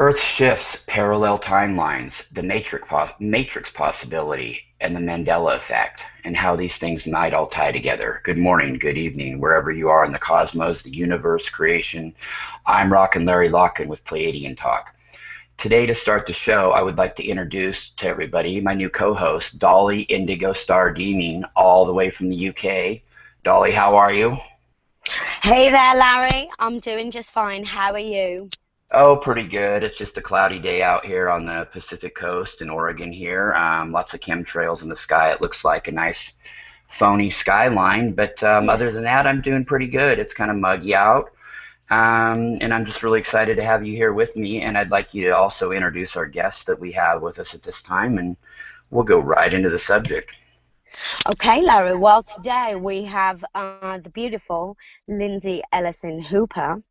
Earth shifts, parallel timelines, the matrix possibility, and the Mandela effect, and how these things might all tie together. Good morning, good evening, wherever you are in the cosmos, the universe, creation. I'm Rocken Larry Locken with Pleiadian Talk. Today, to start the show, I would like to introduce to everybody my new co-host, Dollie Indigostar Deeming, all the way from the UK. Dollie, how are you? Hey there, Larry. I'm doing just fine. How are you? Oh, pretty good. It's just a cloudy day out here on the Pacific Coast in Oregon here. Lots of chemtrails in the sky. It looks like a nice phony skyline, but Yeah. other than that, I'm doing pretty good. It's kind of muggy out, and I'm just really excited to have you here with me. And I'd like you to also introduce our guests that we have with us at this time, and we'll go right into the subject. Okay, Larry. Well, today we have the beautiful Lindsey Ellison Hooper,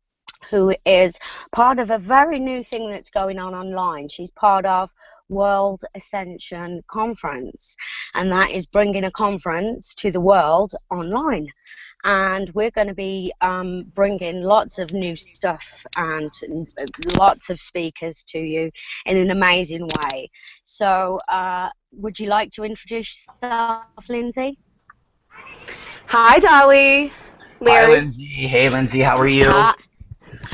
who is part of a very new thing that's going on online. She's part of World Ascension Conference, and that is bringing a conference to the world online. And we're going to be bringing lots of new stuff and lots of speakers to you in an amazing way. So, would you like to introduce yourself, Lindsey? Hi, Dollie. Hi, Larry. Lindsay. Hey, Lindsay. How are you? Hi.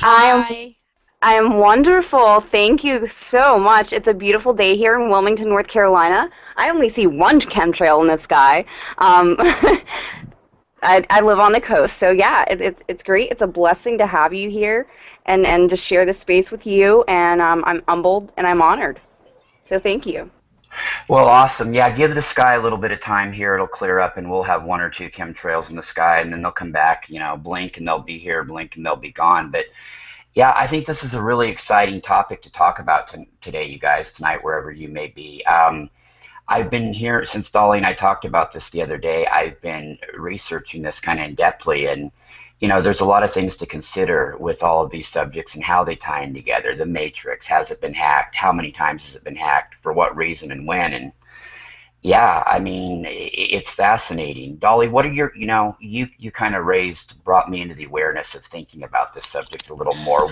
I am Hi. I am wonderful. Thank you so much. It's a beautiful day here in Wilmington, North Carolina. I only see one chemtrail in the sky. Um, I live on the coast, so yeah, it's great. It's a blessing to have you here and just share this space with you. And I'm humbled and I'm honored. So thank you. Well, awesome. Yeah, give the sky a little bit of time here. It'll clear up, and we'll have one or two chemtrails in the sky, and then they'll come back. Blink and they'll be here, blink and they'll be gone. But yeah, I think this is a really exciting topic to talk about today, you guys, tonight, wherever you may be. I've been here since Dolly and I talked about this the other day. I've been researching this kind of in depthly, and there's a lot of things to consider with all of these subjects and how they tie in together. The Matrix, has it been hacked? How many times has it been hacked? For what reason and when? And yeah, I mean, it's fascinating. Dolly, what are you kind of brought me into the awareness of thinking about this subject a little more.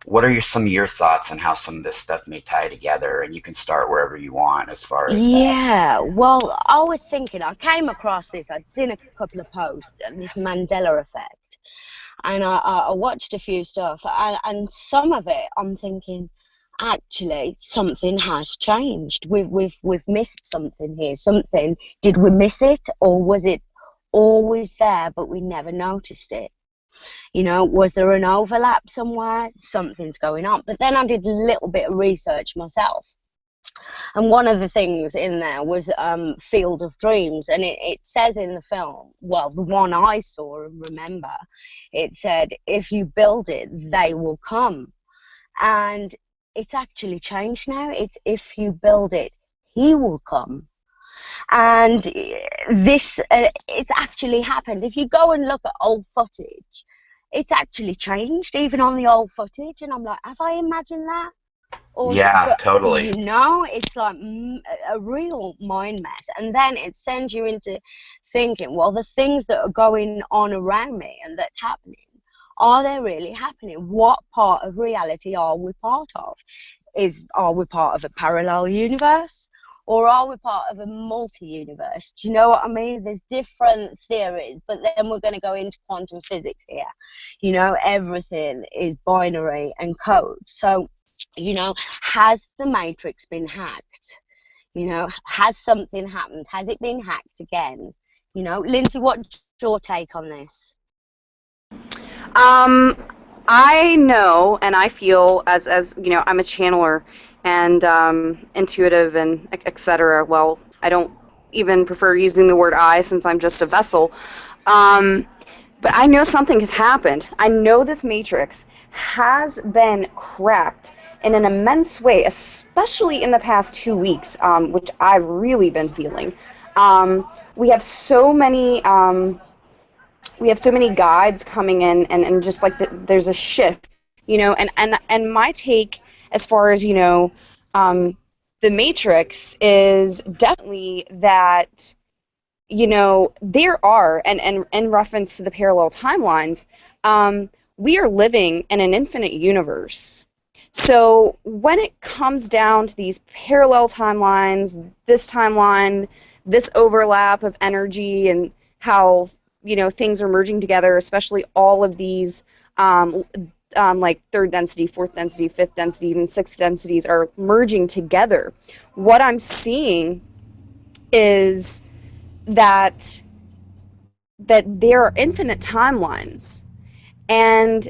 What are some of your thoughts on how some of this stuff may tie together? And you can start wherever you want as far as that. Yeah, well, I was thinking, I came across this, I'd seen a couple of posts, and this Mandela effect, and I watched a few stuff, and some of it, I'm thinking, actually, something has changed. We've missed something here. Something, did we miss it, or was it always there, but we never noticed it? Was there an overlap somewhere? Something's going on. But then I did a little bit of research myself. And one of the things in there was Field of Dreams. And it says in the film, well, the one I saw and remember, it said, if you build it, they will come. And it's actually changed now. It's if you build it, he will come. And this, it's actually happened. If you go and look at old footage, it's actually changed, even on the old footage. And I'm like, have I imagined that? Or, Yeah, totally. it's like a real mind mess. And then it sends you into thinking, well, the things that are going on around me and that's happening, are they really happening? What part of reality are we part of? Are we part of a parallel universe? Or are we part of a multi-universe? Do you know what I mean? There's different theories, but then we're going to go into quantum physics here. Everything is binary and code. So, has the Matrix been hacked? Has something happened? Has it been hacked again? Lindsay, what's your take on this? Um, I know and I feel as I'm a channeler and intuitive and etc. Well, I don't even prefer using the word I since I'm just a vessel. Um, but I know something has happened. I know this matrix has been cracked in an immense way, especially in the past 2 weeks, which I've really been feeling. We have so many. We have so many guides coming in and just like there's a shift, and my take as far as the matrix is definitely that there are and in reference to the parallel timelines, we are living in an infinite universe. So when it comes down to these parallel timelines, this timeline, this overlap of energy, and how things are merging together, especially all of these like third density, fourth density, fifth density, even sixth densities are merging together. What I'm seeing is that there are infinite timelines, and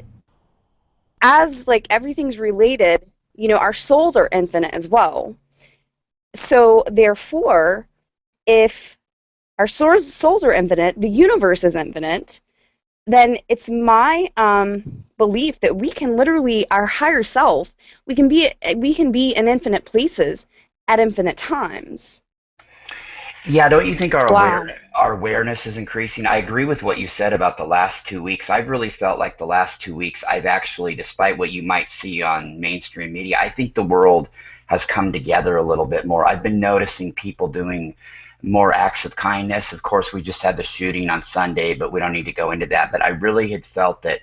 as like everything's related, our souls are infinite as well. So therefore, if our souls are infinite, the universe is infinite, then it's my belief that we can literally, our higher self, we can be in infinite places at infinite times. Yeah, don't you think Wow. our awareness is increasing? I agree with what you said about the last 2 weeks. I've really felt like the last 2 weeks, I've actually, despite what you might see on mainstream media, I think the world has come together a little bit more. I've been noticing people doing more acts of kindness. Of course, we just had the shooting on Sunday, but we don't need to go into that. But I really had felt that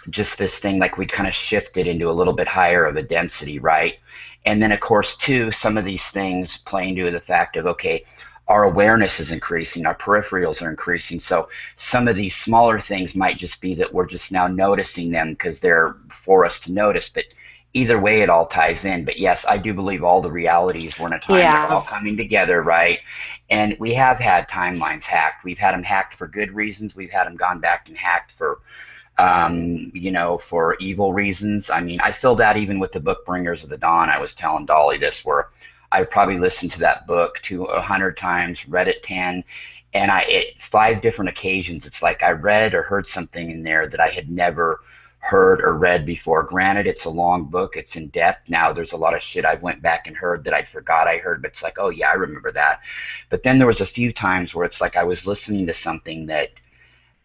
just this thing like we kind of shifted into a little bit higher of a density, right? And then, of course, too, some of these things play into the fact of, okay, our awareness is increasing, our peripherals are increasing. So some of these smaller things might just be that we're just now noticing them because they're for us to notice. But either way, it all ties in. But yes, I do believe all the realities were in a time they're Yeah. all coming together, right? And we have had timelines hacked. We've had them hacked for good reasons. We've had them gone back and hacked for evil reasons. I mean, I filled out even with the book Bringers of the Dawn. I was telling Dollie this, where I probably listened to that book 100 times, read it 10, and at 5 different occasions, it's like I read or heard something in there that I had never heard or read before. Granted, it's a long book, it's in depth. Now there's a lot of shit I went back and heard that I forgot I heard, but it's like, oh yeah, I remember that. But then there was a few times where it's like I was listening to something that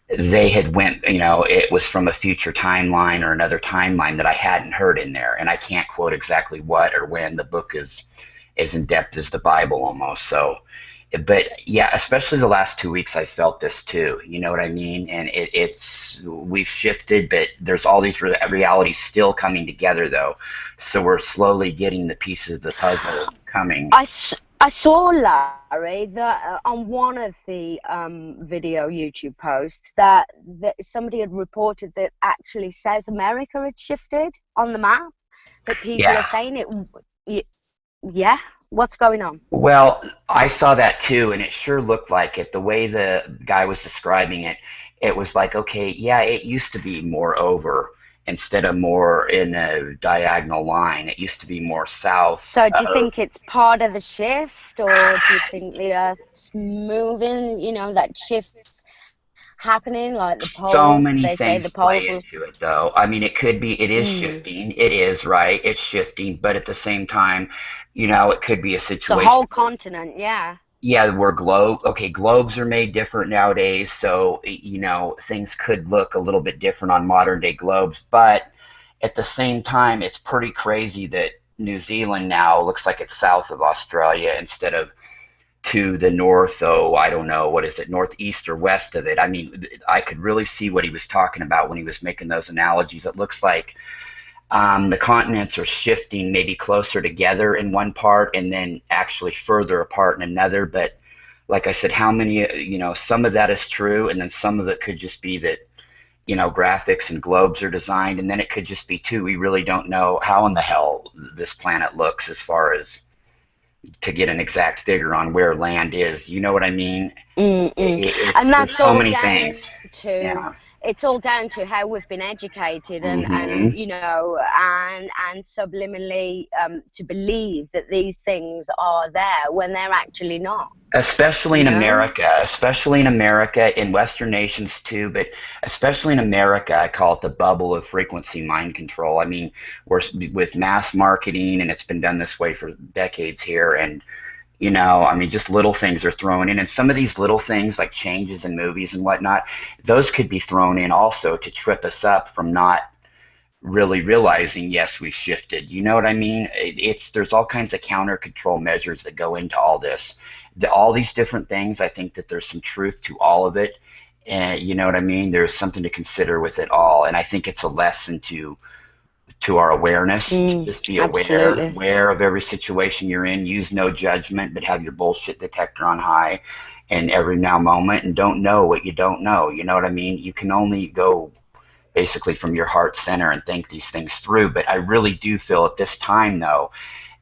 they had went, it was from a future timeline or another timeline that I hadn't heard in there, and I can't quote exactly what or when. The book is as in depth as the Bible almost. So, but yeah, especially the last 2 weeks, I felt this too. You know what I mean? And it's we've shifted, but there's all these realities still coming together though. So we're slowly getting the pieces of the puzzle coming. I saw, Larry, that on one of the video YouTube posts that somebody had reported that actually South America had shifted on the map. That people are Yeah. saying yeah. What's going on? Well, I saw that too, and it sure looked like it. The way the guy was describing it, it was like, okay, yeah, it used to be more over instead of more in a diagonal line. It used to be more south So do you of think it's part of the shift, or do you think the Earth's moving? That shift's happening, like the so poles. many They say things the play poles will. into it, though. I mean, it could be, it is Mm. shifting. It is, right? It's shifting, but at the same time, it could be a It's a situation whole continent, yeah. yeah, we're okay, globes are made different nowadays, so things could look a little bit different on modern day globes, but at the same time it's pretty crazy that New Zealand now looks like it's south of Australia instead of to the north. Oh, I don't know, what is it, northeast or west of it. I mean, I could really see what he was talking about when he was making those analogies. It looks like the continents are shifting maybe closer together in one part and then actually further apart in another. But like I said, how many, some of that is true, and then some of it could just be that, graphics and globes are designed, and then it could just be too, we really don't know how in the hell this planet looks as far as to get an exact figure on where land is. You know what I mean? Mm-mm. It's And there's that's so all many things. down to Yeah. it's all down to how we've been educated, and Hmm. and subliminally to believe that these things are there when they're actually not. Especially You in know. America, especially in America, in Western nations too, but especially in America, I call it the bubble of frequency mind control. I mean, we're with mass marketing, and it's been done this way for decades here, and I mean, just little things are thrown in, and some of these little things, like changes in movies and whatnot, those could be thrown in also to trip us up from not really realizing, yes, we've shifted. You know what I mean? There's all kinds of counter control measures that go into all this. All these different things, I think that there's some truth to all of it. And you know what I mean? There's something to consider with it all. And I think it's a lesson to our awareness. Just be Absolutely. aware of every situation you're in. Use no judgment, but have your bullshit detector on high and every now moment, and don't know what you don't know. You know what I mean? You can only go basically from your heart center and think these things through. But I really do feel at this time, though,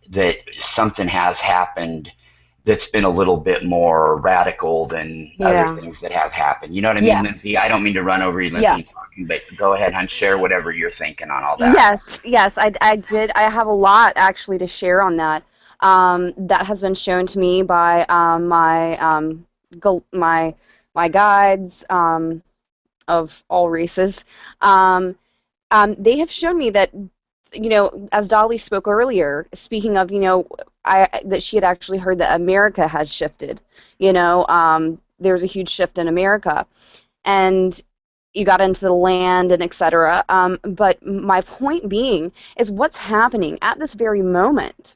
that something has happened that's been a little bit more radical than other things that have happened. You know what I mean, Lindsey? I don't mean to run over you, Lindsey, talking, but go ahead and share whatever you're thinking on all that. Yes, I did. I have a lot actually to share on that. That has been shown to me by my guides of all races. They have shown me that, as Dollie spoke earlier, speaking of, that she had actually heard that America has shifted. There's a huge shift in America, and you got into the land and etc. But my point being is what's happening at this very moment,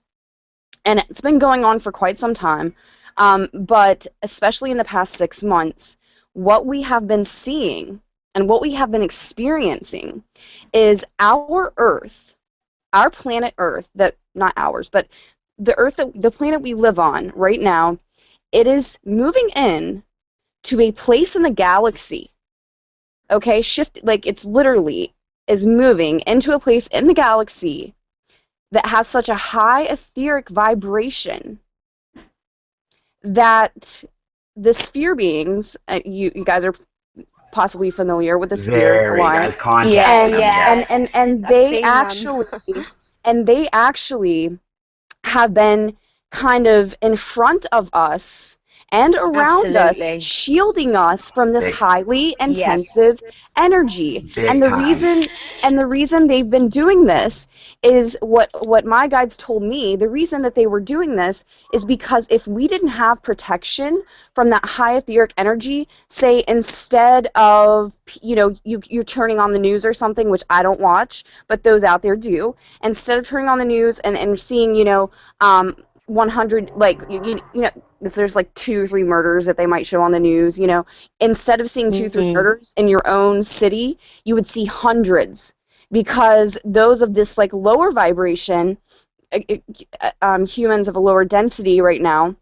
and it's been going on for quite some time, but especially in the past 6 months, what we have been seeing and what we have been experiencing is our Earth, our planet Earth, that not ours, but the Earth, the planet we live on right now, it is moving in to a place in the galaxy. Okay, it's literally is moving into a place in the galaxy that has such a high etheric vibration that the sphere beings, you guys are possibly familiar with the Sphere Alliance. And they actually have been kind of in front of us and around us, shielding us from this highly intensive energy. And the reason they've been doing this is what my guides told me. The reason that they were doing this is because if we didn't have protection from that high etheric energy, say instead of you're turning on the news or something, which I don't watch, but those out there do, instead of turning on the news and seeing 100, there's like 2 or 3 murders that they might show on the news, instead of seeing 2 or 3 murders in your own city, you would see hundreds, because those of this like lower vibration, humans of a lower density right now,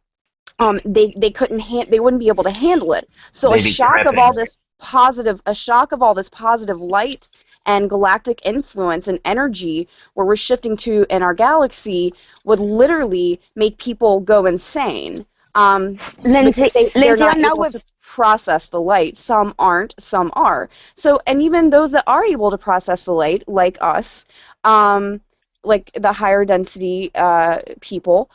they wouldn't be able to handle it. So a shock of all this positive light and galactic influence and energy where we're shifting to in our galaxy would literally make people go insane. Lindsey, they're not able to process the light. Some aren't, some are. So, and even those that are able to process the light, like us, like the higher density people,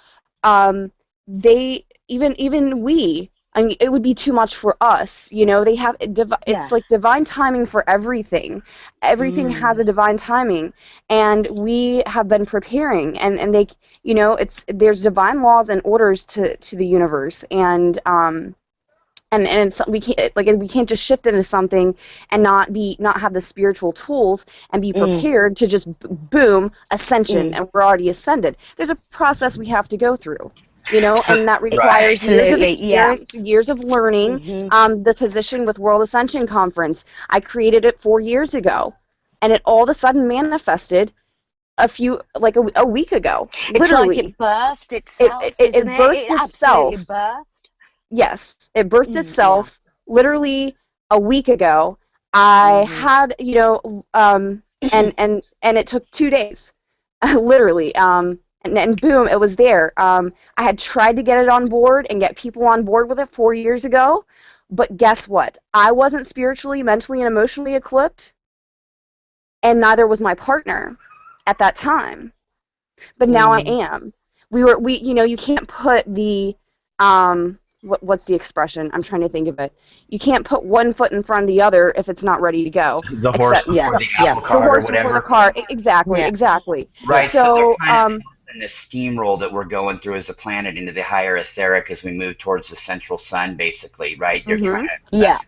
they even we. I mean, it would be too much for us, They have it's like divine timing for everything. Everything has a divine timing, and we have been preparing, and they, there's divine laws and orders to the universe, and it's, we can't just shift into something and not have the spiritual tools and be prepared to just boom ascension, and we're already ascended. There's a process we have to go through. And that requires years of experience, years of learning. The position with World Ascension Conference, I created it 4 years ago, and it all of a sudden manifested a week ago. It's literally. Like it birthed itself. It birthed itself. Birthed. Yes, it birthed itself literally a week ago. I had, and it took 2 days, literally. And boom, it was there. I had tried to get it on board and get people on board with it 4 years ago, but guess what? I wasn't spiritually, mentally, and emotionally equipped, and neither was my partner at that time. But now I am. You can't put the, what's the expression? I'm trying to think of it. You can't put one foot in front of the other if it's not ready to go. The horse before the apple cart, the horse or whatever. Before the car. Exactly. Right. So, in this steamroll that we're going through as a planet into the higher etheric as we move towards the central sun, basically, right? They're trying to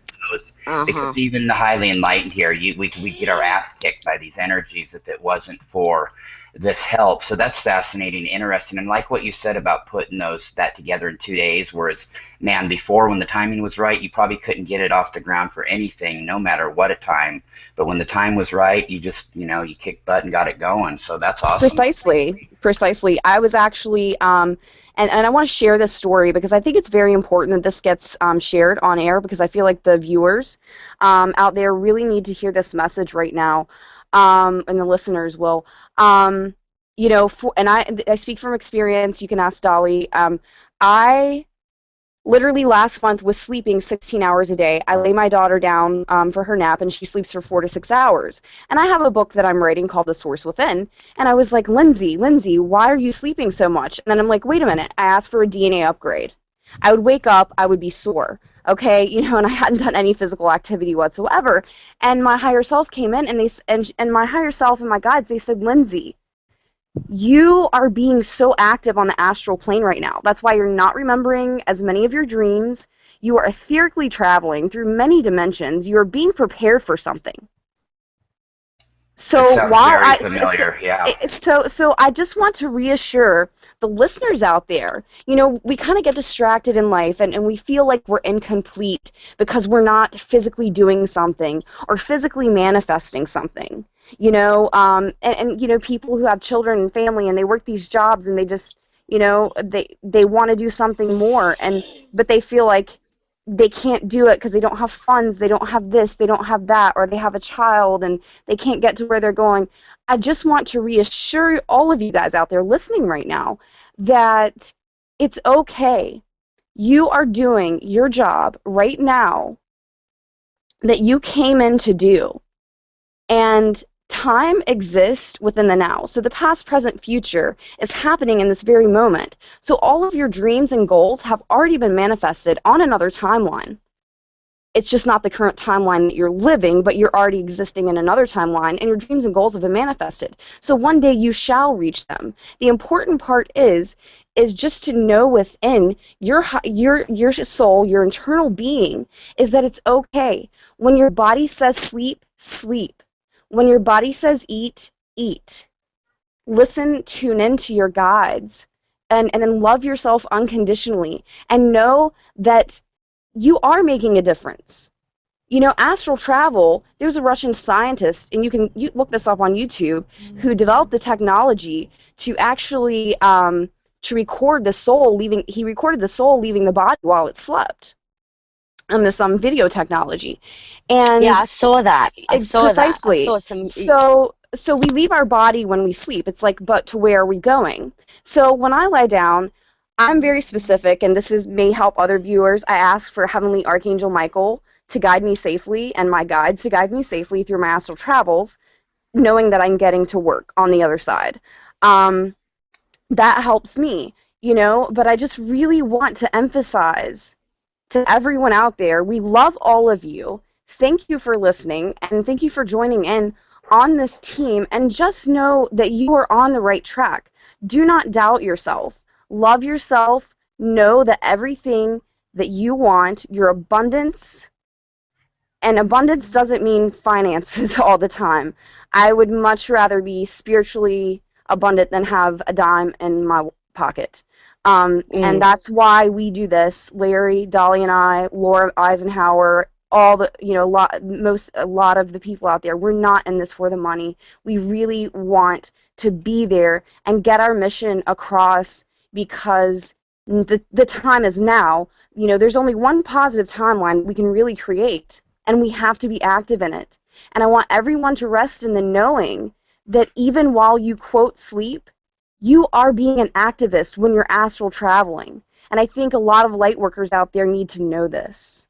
because even the highly enlightened here, we get our ass kicked by these energies if it wasn't for this help. So that's fascinating, interesting, and like what you said about putting that together in 2 days. Whereas, man, before when the timing was right, you probably couldn't get it off the ground for anything, no matter what a time. But when the time was right, you just you kicked butt and got it going. So that's awesome. Precisely, precisely. I was actually, and I want to share this story because I think it's very important that this gets shared on air, because I feel like the viewers out there really need to hear this message right now, and the listeners will. And I speak from experience. You can ask Dollie. I literally last month was sleeping 16 hours a day. I lay my daughter down for her nap, and she sleeps for 4 to 6 hours. And I have a book that I'm writing called The Source Within. And I was like, Lindsey, why are you sleeping so much? And then I'm like, wait a minute. I asked for a DNA upgrade. I would wake up, I would be sore, okay, and I hadn't done any physical activity whatsoever. And my higher self came in, and my higher self and my guides, they said, Lindsey, you are being so active on the astral plane right now. That's why you're not remembering as many of your dreams. You are etherically traveling through many dimensions. You are being prepared for something. That So sounds while very familiar. Yeah. so I just want to reassure the listeners out there, we kind of get distracted in life, and we feel like we're incomplete because we're not physically doing something or physically manifesting something. People who have children and family, and they work these jobs, and they just, they want to do something more, but they feel like they can't do it because they don't have funds, they don't have this, they don't have that, or they have a child and they can't get to where they're going. I just want to reassure all of you guys out there listening right now that it's okay. You are doing your job right now that you came in to do. And time exists within the now. So the past, present, future is happening in this very moment. So all of your dreams and goals have already been manifested on another timeline. It's just not the current timeline that you're living, but you're already existing in another timeline, and your dreams and goals have been manifested. So one day you shall reach them. The important part is just to know within your soul, your internal being, is that it's okay. When your body says sleep, sleep. When your body says eat, eat. Listen, tune in to your guides, and then love yourself unconditionally, and know that you are making a difference. Astral travel, there's a Russian scientist, and you look this up on YouTube, who developed the technology to actually to record the soul leaving. He recorded the soul leaving the body while it slept. On this video technology, and yeah, I saw that. precisely. I saw some. So we leave our body when we sleep. It's like, but to where are we going? So when I lie down, I'm very specific, and may help other viewers. I ask for Heavenly Archangel Michael to guide me safely, and my guides to guide me safely through my astral travels, knowing that I'm getting to work on the other side. That helps me, but I just really want to emphasize to everyone out there, we love all of you. Thank you for listening, and thank you for joining in on this team, and just know that you are on the right track. Do not doubt yourself. Love yourself. Know that everything that you want, your abundance, and abundance doesn't mean finances all the time. I would much rather be spiritually abundant than have a dime in my pocket. And that's why we do this. Larry, Dollie, and I, Laura Eisenhower, all the, a lot of the people out there, we're not in this for the money. We really want to be there and get our mission across, because the time is now. There's only one positive timeline we can really create, and we have to be active in it. And I want everyone to rest in the knowing that even while you quote sleep, you are being an activist when you're astral traveling. And I think a lot of light workers out there need to know this.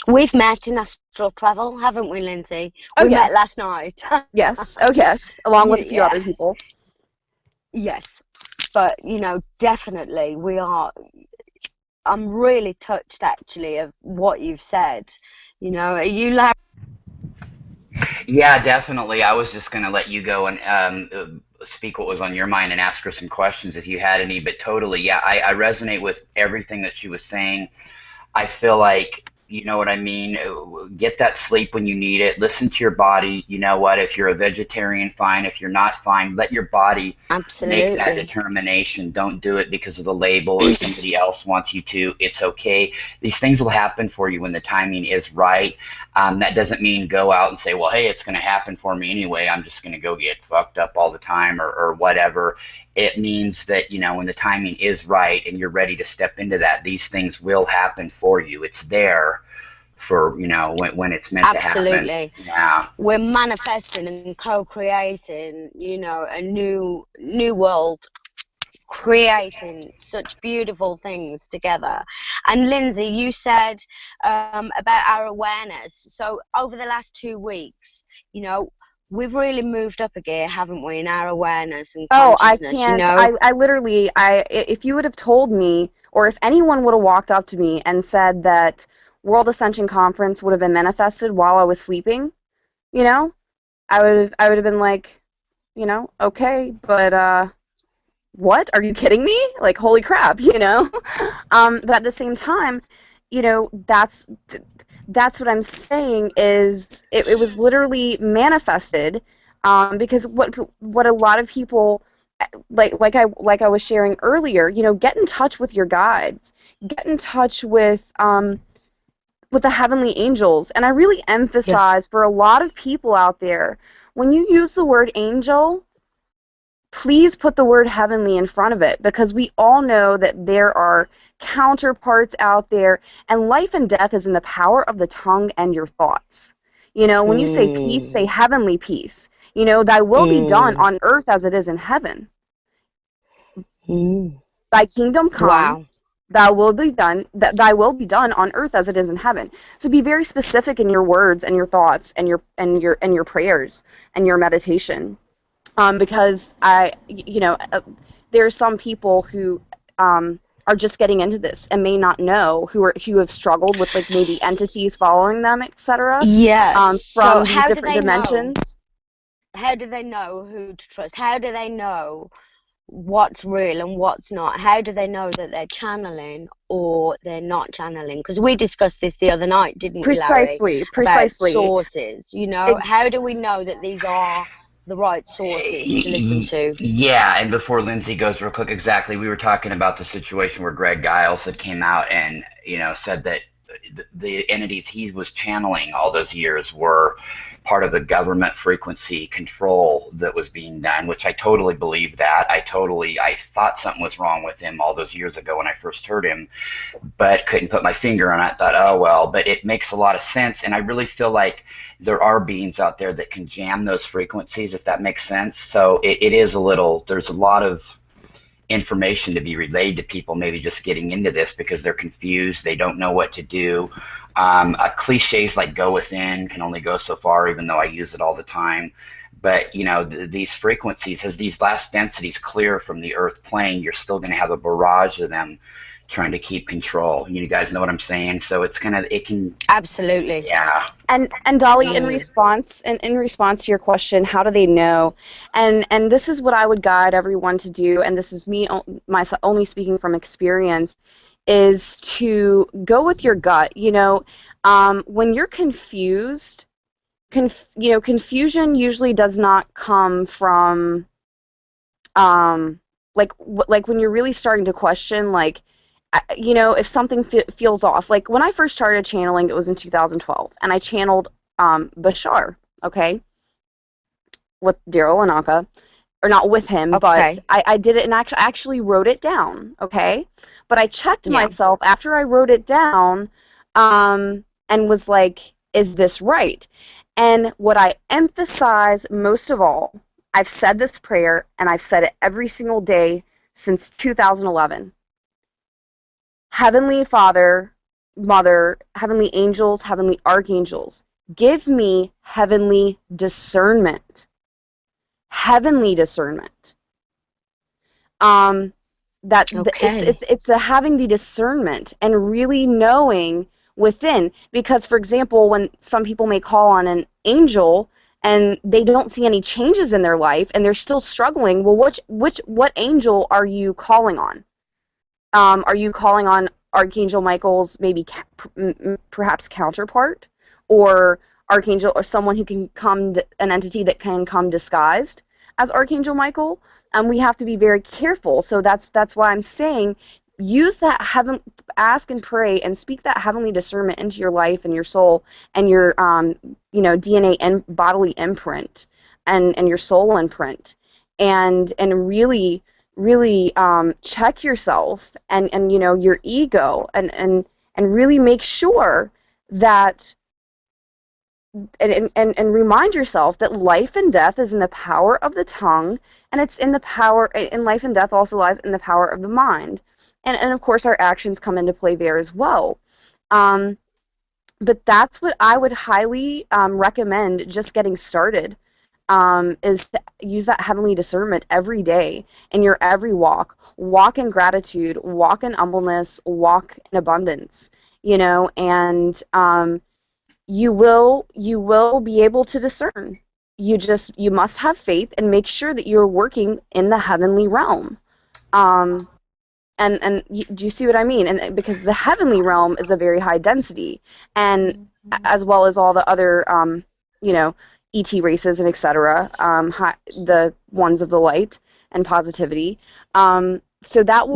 We've met in astral travel, haven't we, Lindsey? Oh, we yes. met last night. Yes. Oh, yes. Along with a few other people. Yes. But, definitely we are. I'm really touched, actually, of what you've said. Are you like... Yeah, definitely. I was just going to let you go and speak what was on your mind and ask her some questions if you had any, but totally, yeah, I resonate with everything that she was saying. I feel like, You know what I mean? Get that sleep when you need it. Listen to your body. You know what? If you're a vegetarian, fine. If you're not, fine. Let your body make that Absolutely. determination. Don't do it because of the label or somebody else wants you to. It's okay. These things will happen for you when the timing is right. That doesn't mean go out and say, well, hey, it's going to happen for me anyway. I'm just going to go get fucked up all the time or whatever. It means that, when the timing is right and you're ready to step into that, these things will happen for you. It's there for, when it's meant to happen. Absolutely. Yeah. We're manifesting and co-creating, a new world, creating such beautiful things together. And Lindsey, you said about our awareness. So over the last 2 weeks, we've really moved up a gear, haven't we, in our awareness and Oh, I consciousness, can't. I literally, if you would have told me, or if anyone would have walked up to me and said that World Ascension Conference would have been manifested while I was sleeping, I would have been like, okay, but what? Are you kidding me? Like, holy crap, But at the same time, that's what I'm saying is it was literally manifested, because what a lot of people like I was sharing earlier, get in touch with your guides, get in touch with the heavenly angels, and I really emphasize for a lot of people out there, when you use the word angel, please put the word heavenly in front of it, because we all know that there are counterparts out there, and life and death is in the power of the tongue and your thoughts. When you say peace, say heavenly peace. Thy will be done on earth as it is in heaven. Thy kingdom come. Wow. Thy will be done on earth as it is in heaven. So be very specific in your words and your thoughts and your prayers and your meditation. Because there are some people who are just getting into this and may not know, who have struggled with like maybe entities following them, etc. Yeah. From these different dimensions. How do they know who to trust? How do they know what's real and what's not? How do they know that they're channeling or they're not channeling? Because we discussed this the other night, didn't we, Larry? About sources. How do we know that these are the right sources to listen to? Yeah, and before Lindsey goes real quick, exactly, we were talking about the situation where Greg Giles had came out and, said that the entities he was channeling all those years were part of the government frequency control that was being done, which I totally believe that. I thought something was wrong with him all those years ago when I first heard him, but couldn't put my finger on it. I thought, oh, well, but it makes a lot of sense. And I really feel like there are beings out there that can jam those frequencies, if that makes sense. So it is there's a lot of information to be relayed to people maybe just getting into this because they're confused, they don't know what to do. Cliches like go within can only go so far, even though I use it all the time. But these frequencies, as these last densities clear from the earth plane, you're still going to have a barrage of them trying to keep control. You guys know what I'm saying? So it can absolutely. Yeah. And Dollie, in response to your question, how do they know? And this is what I would guide everyone to do, and this is me myself only speaking from experience, is to go with your gut. When you're confused, confusion usually does not come from like when you're really starting to question, like, if something feels off. Like when I first started channeling, it was in 2012, and I channeled Bashar, okay, with Daryl Anaka, or not with him, okay. But I did it and actually wrote it down, okay. But I checked myself after I wrote it down, and was like, is this right? And what I emphasize most of all, I've said this prayer, and I've said it every single day since 2011. Heavenly Father, Mother, heavenly angels, heavenly archangels, give me heavenly discernment. Heavenly discernment. It's having the discernment and really knowing within, because, for example, when some people may call on an angel and they don't see any changes in their life and they're still struggling, well, what angel are you calling on? Are you calling on Archangel Michael's maybe perhaps counterpart, or Archangel, or someone who can come, an entity that can come disguised as Archangel Michael. We have to be very careful. So that's why I'm saying use that ask and pray and speak that heavenly discernment into your life and your soul and your DNA and bodily imprint and your soul imprint, and really check yourself and your ego, and really make sure that and remind yourself that life and death is in the power of the tongue, and it's in the power, and life and death also lies in the power of the mind, and of course our actions come into play there as well. But that's what I would highly recommend just getting started, is to use that heavenly discernment every day in your every walk. Walk in gratitude, walk in humbleness, walk in abundance, and you will be able to discern. You must have faith and make sure that you're working in the heavenly realm. Do you see what I mean? And because the heavenly realm is a very high density, and as well as all the other ET races and etc. The ones of the light and positivity. So that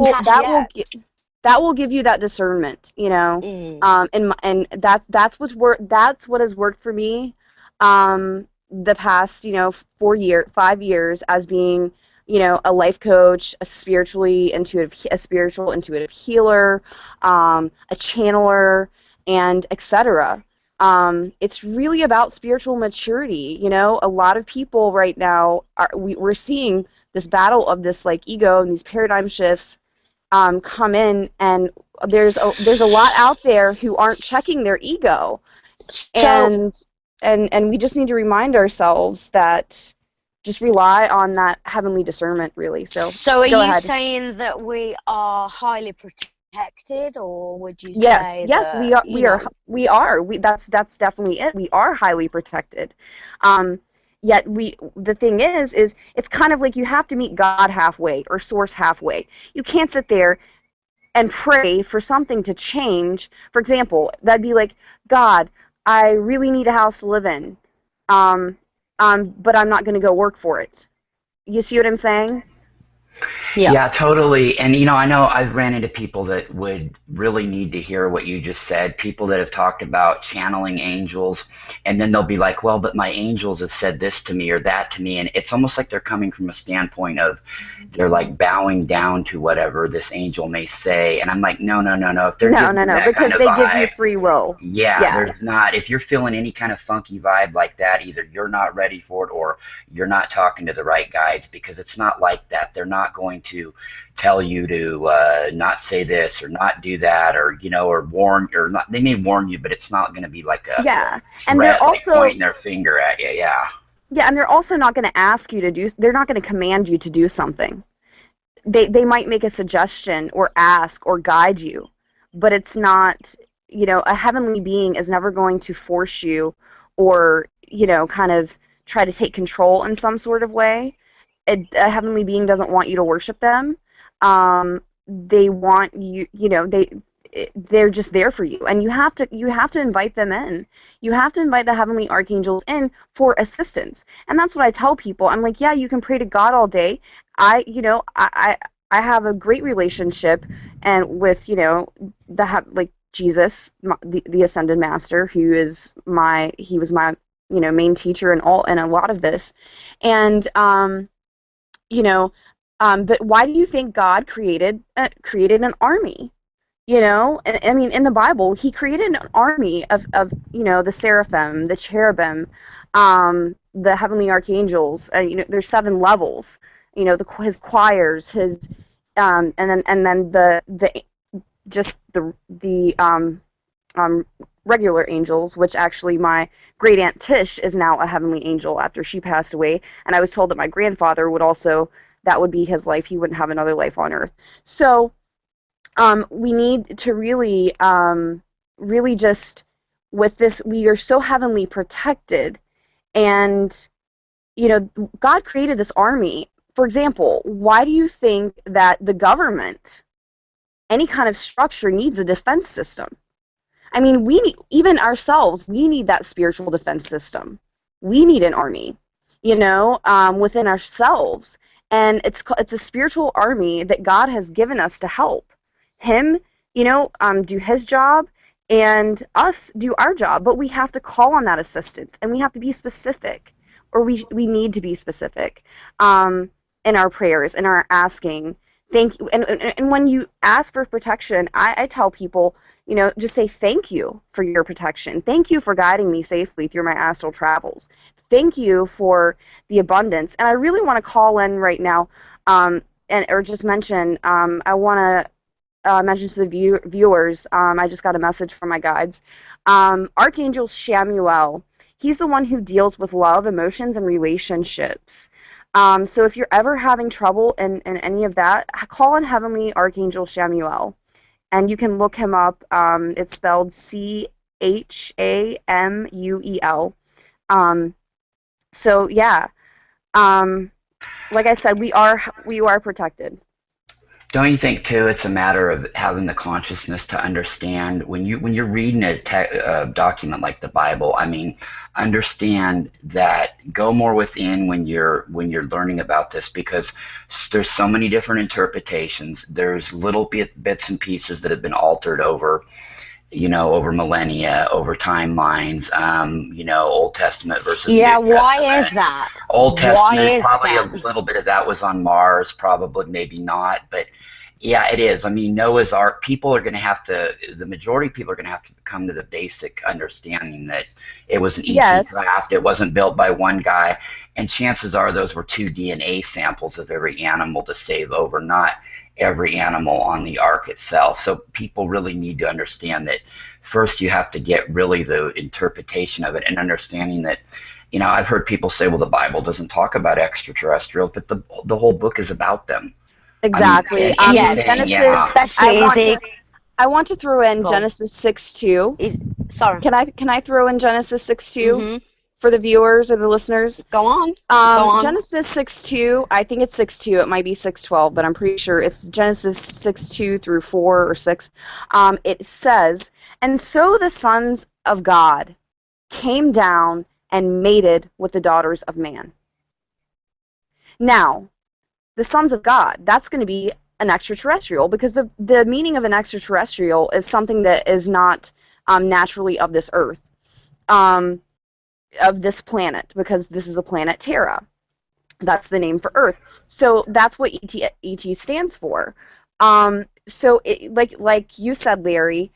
will give you that discernment, and that's what has worked for me the past 5 years as being a life coach, a spiritual intuitive healer, a channeler, and etc. It's really about spiritual maturity. A lot of people right now we're seeing this battle of this ego and these paradigm shifts come in, and there's a lot out there who aren't checking their ego, and we just need to remind ourselves that just rely on that heavenly discernment, really. So are you ahead. saying that we are highly protected, or would you say that, we are. That's definitely it. We are highly protected. Yet the thing is it's kind of like you have to meet God halfway or source halfway. You can't sit there and pray for something to change. For example, that'd be like, God, I really need a house to live in, but I'm not going to go work for it. You see what I'm saying? Yeah, totally. And, I know I've ran into people that would really need to hear what you just said. People that have talked about channeling angels, and then they'll be like, well, but my angels have said this to me or that to me. And it's almost like they're coming from a standpoint of they're like bowing down to whatever this angel may say. And I'm like, no. If they're no, because they give you free will. Yeah, there's not. If you're feeling any kind of funky vibe like that, either you're not ready for it or you're not talking to the right guides, because it's not like that. They're not going to tell you to not say this or not do that, or or warn, or not. They may warn you, but it's not going to be like a threat, and they're also pointing their finger at you. And they're also not going to ask you to do. They're not going to command you to do something. They might make a suggestion or ask or guide you, but it's not. A heavenly being is never going to force you or kind of try to take control in some sort of way. A heavenly being doesn't want you to worship them. They want you, they're just there for you, and you have to invite them in. You have to invite the heavenly archangels in for assistance, and that's what I tell people. I'm like, yeah, you can pray to God all day. I have a great relationship and with Jesus, the ascended master, who is he was my main teacher in a lot of this, and but why do you think God created an army? I mean, in the Bible, He created an army of the seraphim, the cherubim, the heavenly archangels. There's 7 levels. His choirs, his and then the regular angels, which actually my great aunt Tish is now a heavenly angel after she passed away, and I was told that my grandfather would also, that would be his life. He wouldn't have another life on earth. So we need to really just, with this, we are so heavenly protected, and God created this army. For example, why do you think that the government any kind of structure needs a defense system. I mean, we need, even ourselves, we need that spiritual defense system. We need an army, within ourselves. And it's a spiritual army that God has given us to help him, do his job and us do our job. But we have to call on that assistance, and we have to be specific, or we need to be specific in our prayers, in our asking. Thank you. And when you ask for protection, I tell people, just say thank you for your protection. Thank you for guiding me safely through my astral travels. Thank you for the abundance. And I really want to call in right now, or just mention, I want to mention to the viewers, I just got a message from my guides. Archangel Shamuel, he's the one who deals with love, emotions, and relationships. So if you're ever having trouble in any of that, call on Heavenly Archangel Shamuel. And you can look him up. It's spelled Chamuel. So yeah, like I said, we are protected. Don't you think too? It's a matter of having the consciousness to understand when you're reading a document like the Bible. I mean, understand that. Go more within when you're learning about this, because there's so many different interpretations. There's little bits and pieces that have been altered over millennia, over timelines. Old Testament versus New Testament. Why is that? Old Testament, probably a little bit of that was on Mars, probably, maybe not, but yeah, it is. I mean, Noah's Ark, the majority of people are going to have to come to the basic understanding that it was an ET craft, it wasn't built by one guy, and chances are those were 2 DNA samples of every animal to save over, not every animal on the Ark itself. So people really need to understand that first you have to get really the interpretation of it, and understanding that, I've heard people say, well, the Bible doesn't talk about extraterrestrials, but the whole book is about them. Exactly. I mean, Genesis, especially I want to throw in Genesis 6:2. Sorry. Can I throw in Genesis 6:2 for the viewers or the listeners? Go on. Genesis 6:2. I think it's 6:2. It might be 6:12, but I'm pretty sure it's Genesis 6:2 through 4 or 6. It says, "And so the sons of God came down and mated with the daughters of man." Now, the sons of God, that's going to be an extraterrestrial, because the meaning of an extraterrestrial is something that is not naturally of this earth, of this planet, because this is the planet Terra. That's the name for Earth. So that's what ET stands for. So like you said, Larry,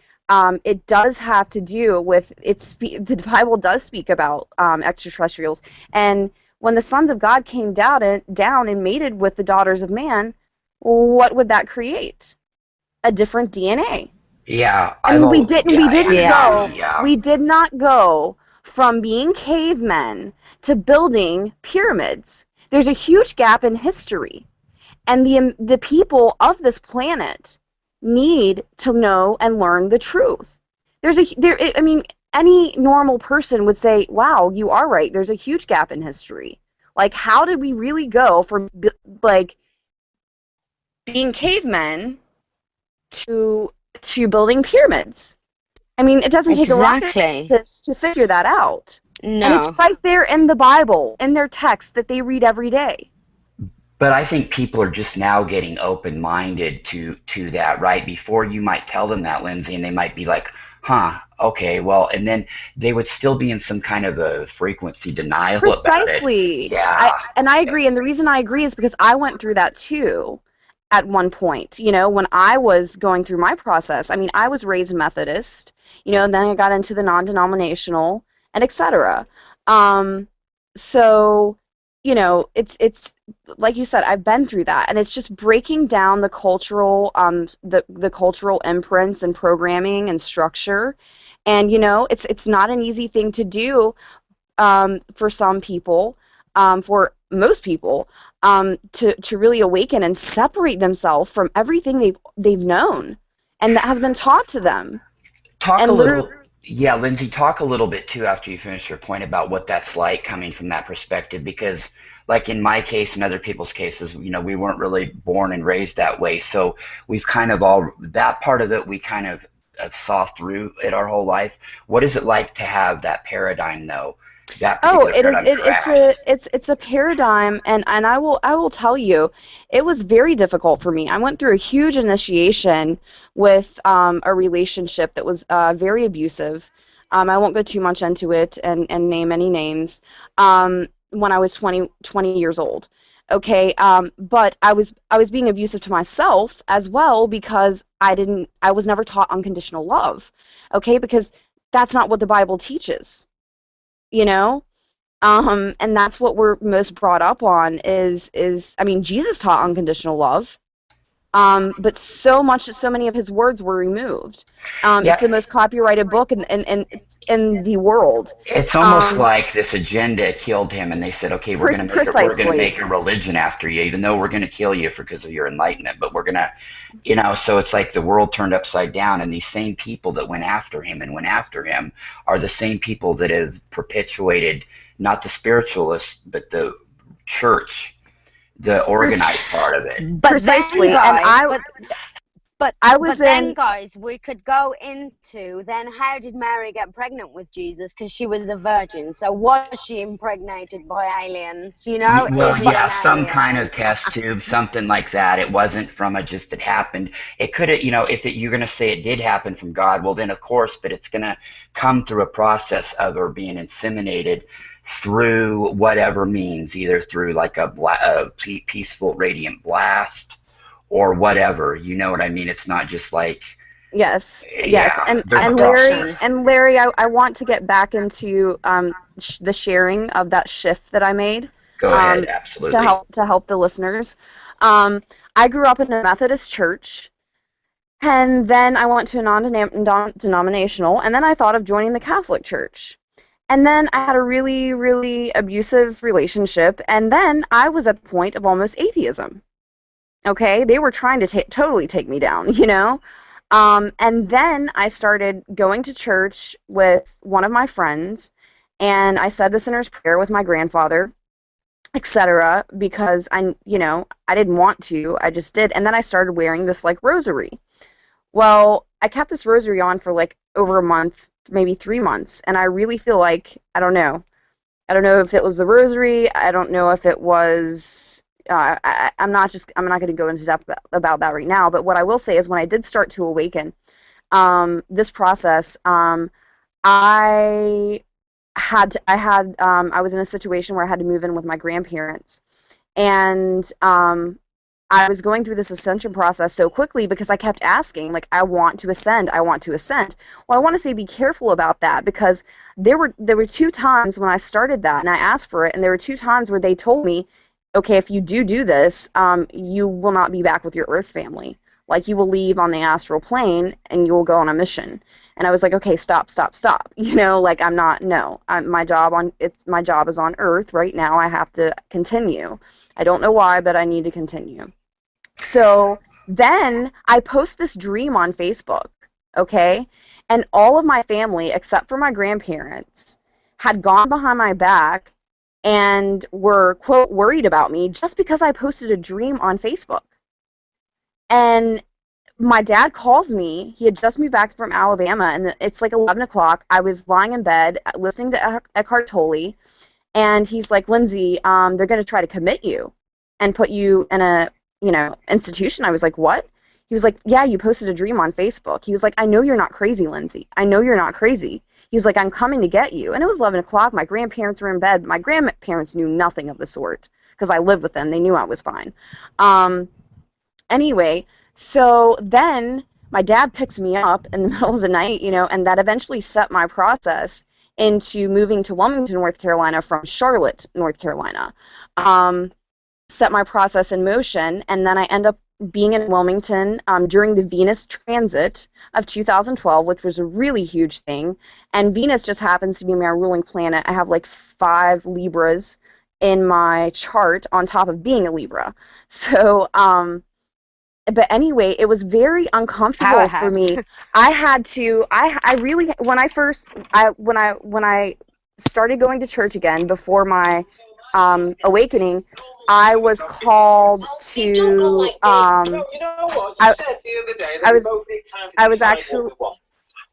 it does have to do with the Bible does speak about extraterrestrials, and when the sons of God came down and mated with the daughters of man, what would that create? A different DNA. Yeah, we did not go from being cavemen to building pyramids. There's a huge gap in history, and the people of this planet need to know and learn the truth. Any normal person would say, wow, you are right, there's a huge gap in history. Like, how did we really go from, being cavemen to building pyramids? I mean, it doesn't take a rocket scientist to figure that out. No. And it's right there in the Bible, in their text that they read every day. But I think people are just now getting open-minded to that, right? Before you might tell them that, Lindsey, and they might be like, huh, okay, well, and then they would still be in some kind of a frequency denial about it. Precisely. Yeah. I agree, and the reason I agree is because I went through that too at one point, when I was going through my process. I mean, I was raised Methodist, and then I got into the non-denominational, and etc. So, it's like you said, I've been through that, and it's just breaking down the cultural, the cultural imprints and programming and structure, and it's not an easy thing to do for some people, for most people, to really awaken and separate themselves from everything they've known and that has been taught to them. Talk a little. Yeah, Lindsay, talk a little bit too after you finish your point about what that's like coming from that perspective, because like in my case and other people's cases, we weren't really born and raised that way. So we've kind of all that part of it we kind of saw through it our whole life. What is it like to have that paradigm though? That Oh, particular it is paradigm it, crash? it's a paradigm, and I will tell you, it was very difficult for me. I went through a huge initiation with a relationship that was very abusive. I won't go too much into it and name any names. When I was 20 years old. Okay, but I was being abusive to myself as well because I was never taught unconditional love. Okay, because that's not what the Bible teaches, you know? And that's what we're most brought up on is I mean, Jesus taught unconditional love. But so many of his words were removed. It's Yeah, the most copyrighted book in the world. it's almost Um, like this agenda killed him, and they said, "Okay, we're gonna make Precisely. a religion after you, even though we're gonna kill you because of your enlightenment, but we're gonna." So it's like the world turned upside down, and these same people that went after him are the same people that have perpetuated not the spiritualists, but the church, the organized part of it. But then, Precisely. And guys, but I was but then, in guys, we could go into then how did Mary get pregnant with Jesus? Because she was a virgin. So was she impregnated by aliens? Well, Is he an yeah, some alien? kind of test tube, something like that. It wasn't from a just it happened. It could have, if you're going to say it did happen from God, well, then of course, but it's going to come through a process of her being inseminated through whatever means, either through like a peaceful radiant blast or whatever. You know what I mean? It's not just like, Yes, yes, yeah, and there's a and process. Larry and Larry, I want to get back into the sharing of that shift that I made, Go ahead, um, absolutely. to help the listeners. Um, I grew up in a Methodist church, and then I went to a non-denominational, and then I thought of joining the Catholic Church. And then I had a really, really abusive relationship, and then I was at the point of almost atheism. Okay, they were trying to totally take me down, you know. And then I started going to church with one of my friends, and I said the sinner's prayer with my grandfather, etc. Because I didn't want to, I just did. And then I started wearing this like rosary. Well, I kept this rosary on for like over a month, maybe 3 months, and I really feel like I don't know if it was the rosary. I don't know if it was. I'm not going to go into depth about that right now. But what I will say is, when I did start to awaken, this process, I I was in a situation where I had to move in with my grandparents, and I was going through this ascension process so quickly because I kept asking, like, I want to ascend, I want to ascend. Well, I want to say be careful about that because there were two times when I started that and I asked for it, and there were two times where they told me, okay, if you do this, you will not be back with your Earth family. Like, you will leave on the astral plane and you will go on a mission. And I was like, okay, stop, stop, stop. Like, I'm not. No, my job is on Earth right now. I have to continue. I don't know why, but I need to continue. So then I post this dream on Facebook, okay? And all of my family, except for my grandparents, had gone behind my back and were, quote, worried about me just because I posted a dream on Facebook. And my dad calls me. He had just moved back from Alabama, and it's like 11 o'clock. I was lying in bed listening to Eckhart Tolle, and he's like, Lindsey, they're going to try to commit you and put you in a, institution. I was like, what? He was like, yeah, you posted a dream on Facebook. He was like, I know you're not crazy, Lindsey. I know you're not crazy. He was like, I'm coming to get you. And it was 11 o'clock. My grandparents were in bed. My grandparents knew nothing of the sort because I lived with them. They knew I was fine. Um, anyway, so then my dad picks me up in the middle of the night, and that eventually set my process into moving to Wilmington, North Carolina from Charlotte, North Carolina. Um, Set my process in motion, and then I end up being in Wilmington during the Venus transit of 2012, which was a really huge thing. And Venus just happens to be my ruling planet. I have like 5 Libras in my chart on top of being a Libra. So but anyway, it was very uncomfortable for Powerhouse. me. I had to. I really when I started going to church again before my awakening, I was called You don't go to. like this. No, you know what? You I said the other day I that we was both need time to I was decide what actually. we want.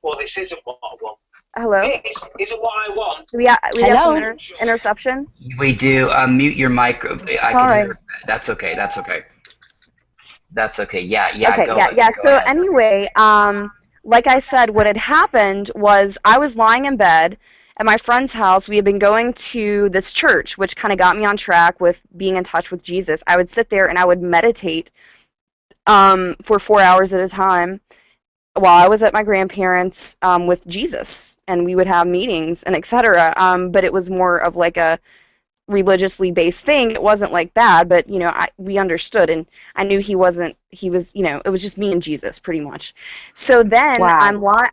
Well, this isn't what I want. Hello. This isn't what I want. We got some Hello. interception. We do. Mute your mic. I can Sorry. hear. That's okay. That's okay. That's okay. Yeah, yeah. Okay, Go yeah, yeah. go So ahead. anyway, like I said, what had happened was I was lying in bed at my friend's house. We had been going to this church, which kind of got me on track with being in touch with Jesus. I would sit there and I would meditate for 4 hours at a time while I was at my grandparents with Jesus, and we would have meetings and etc. But it was more of like a religiously based thing. It wasn't like bad, but we understood, and I knew he wasn't. He was, it was just me and Jesus, pretty much. So then Wow.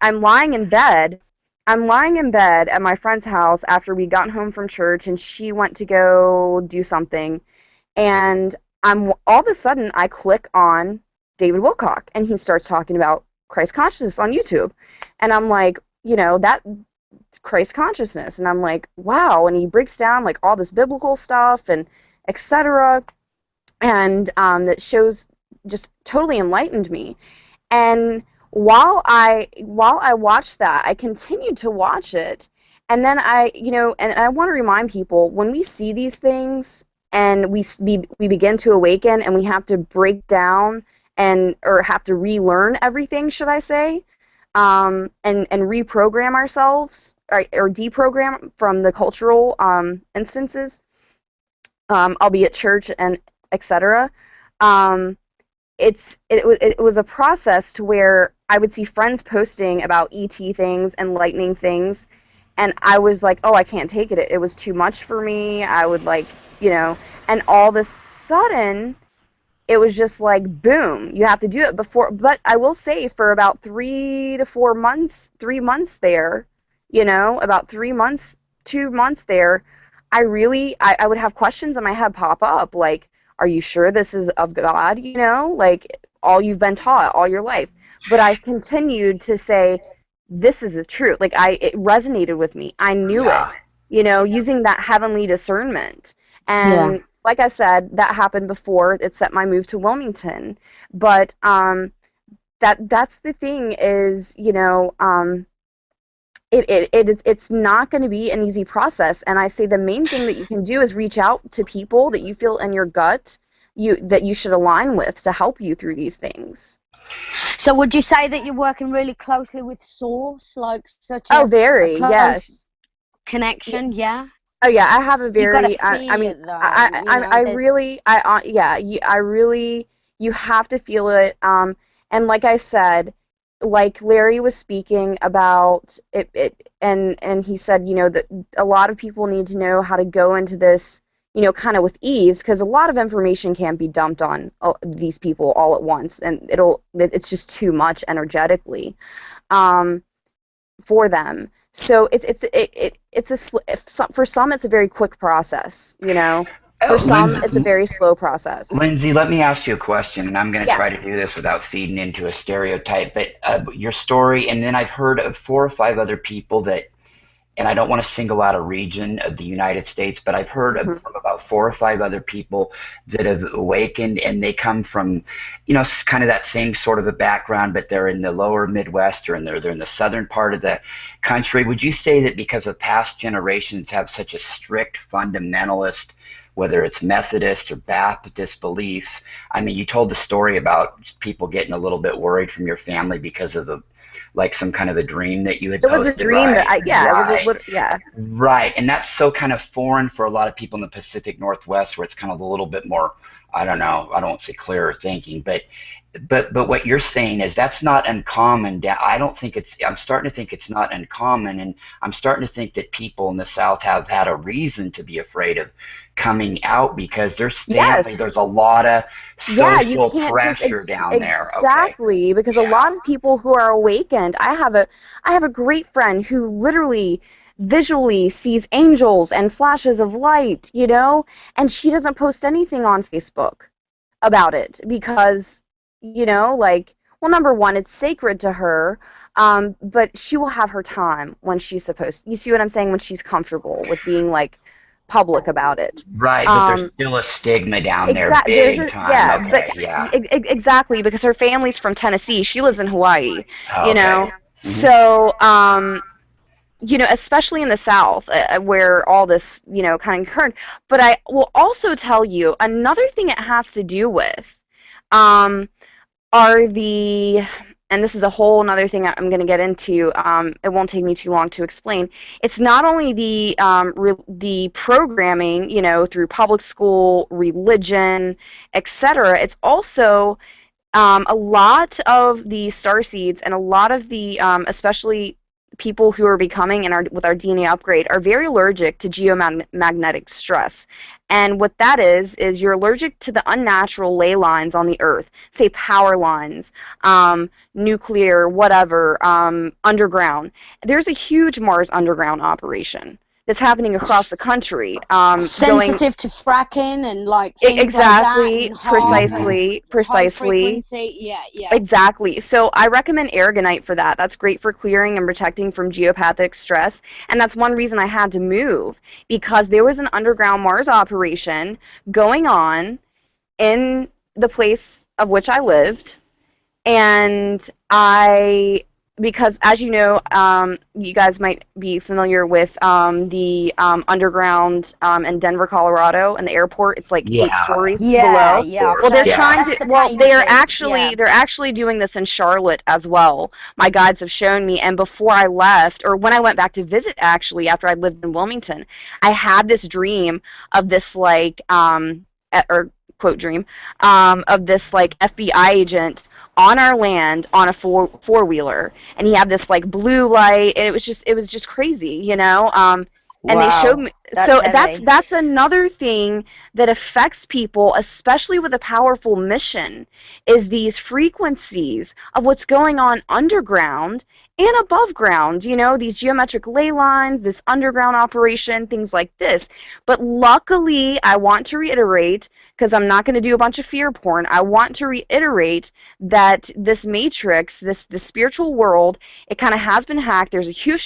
I'm lying in bed. I'm lying in bed at my friend's house after we got home from church, and she went to go do something, and I'm all of a sudden I click on David Wilcock, and he starts talking about Christ consciousness on YouTube, and I'm like, that Christ consciousness, and I'm like, wow, and he breaks down like all this biblical stuff and etc. And that shows just totally enlightened me. And while I watched that, I continued to watch it, and then I want to remind people, when we see these things and we begin to awaken and we have to break down or have to relearn everything, should I say, and reprogram ourselves, or deprogram from the cultural instances, albeit church and etc. Um, it was a process to where I would see friends posting about ET things and lightning things, and I was like, oh, I can't take it. It was too much for me. I would and all of a sudden, it was just like, boom, you have to do it before. But I will say, for about 3 to 4 months, 3 months there, about 3 months, 2 months there, I would have questions in my head pop up, like, are you sure this is of God? Like, all you've been taught all your life. But I continued to say, this is the truth. Like, it resonated with me. I knew Yeah. it, using that heavenly discernment. Yeah. And like I said, that happened before it set my move to Wilmington. But that's the thing is, it's not going to be an easy process. And I say the main thing that you can do is reach out to people that you feel in your gut that you should align with to help you through these things. So would you say that you're working really closely with Source, like such very, a close yes. connection? Yeah. Oh yeah, I have a You gotta very. I mean, feel it, though. I really, I really, you have to feel it. And like I said, like Larry was speaking about it, and he said, that a lot of people need to know how to go into this, kind of with ease, because a lot of information can't be dumped on these people all at once, and it's just too much energetically, for them. So for some it's a very quick process, For some it's a very slow process. Lindsey, let me ask you a question, and I'm going to Yeah. try to do this without feeding into a stereotype. But your story, and then I've heard of 4 or 5 other people that, and I don't want to single out a region of the United States, but I've heard of from about 4 or 5 other people that have awakened, and they come from, kind of that same sort of a background, but they're in the lower Midwest, or they're in the southern part of the country. Would you say that because of past generations have such a strict fundamentalist, whether it's Methodist or Baptist beliefs? I mean, you told the story about people getting a little bit worried from your family because of like some kind of a dream that you had It was a posted, dream right? it was yeah. Right, and that's so kind of foreign for a lot of people in the Pacific Northwest, where it's kind of a little bit more, I don't know, I don't want to say clearer thinking, but what you're saying is that's not uncommon. I don't think I'm starting to think it's not uncommon, and I'm starting to think that people in the South have had a reason to be afraid of coming out, because there's family, Yes. there's a lot of You social can't pressure down there. exactly, Okay. because a lot of people who are awakened, I have a great friend who literally visually sees angels and flashes of light, and she doesn't post anything on Facebook about it, because you know, like, well, number one, it's sacred to her, but she will have her time when she's supposed to. You see what I'm saying? When she's comfortable with being, like, public about it. Right, but there's still a stigma down there, There's big a, time. yeah, but Okay, yeah. exactly, because her family's from Tennessee. She lives in Hawaii, Oh, you okay. know. Hmm. So, you know, especially in the South, where all this, you know, kind of occurred. But I will also tell you another thing it has to do with, um, are the, and this is a whole another thing I'm going to get into. It won't take me too long to explain. It's not only the programming, you know, through public school, religion, etc. It's also a lot of the starseeds and a lot of the, especially people who are becoming and are with our DNA upgrade, are very allergic to geomagnetic stress. And what that is you're allergic to the unnatural ley lines on the Earth, say power lines, nuclear, whatever, underground. There's a huge Mars underground operation that's happening across the country. Sensitive to fracking and like things like that, Exactly, and high precisely. frequency. Yeah. Exactly. So I recommend aragonite for that. That's great for clearing and protecting from geopathic stress. And that's one reason I had to move, because there was an underground Mars operation going on in the place of which I lived. And because as you know, you guys might be familiar with the underground in Denver, Colorado, and the airport. It's like 8 Yeah, stories Yeah, below. yeah. Well, they're yeah. trying That's to. the Well, they are painted. Yeah. actually they're actually doing this in Charlotte as well. My guides have shown me, and before I left, or when I went back to visit, actually after I lived in Wilmington, I had this dream of this like or quote dream of this like FBI agent on our land on a four-wheeler, and he had this like blue light, and it was just crazy, you know. And they showed Wow. me. That's So heavy. that's another thing that affects people, especially with a powerful mission, is these frequencies of what's going on underground and above ground. You know, these geometric ley lines, this underground operation, things like this. But luckily, I want to reiterate, because I'm not going to do a bunch of fear porn, I want to reiterate that this matrix, the spiritual world, it kind of has been hacked. There's a huge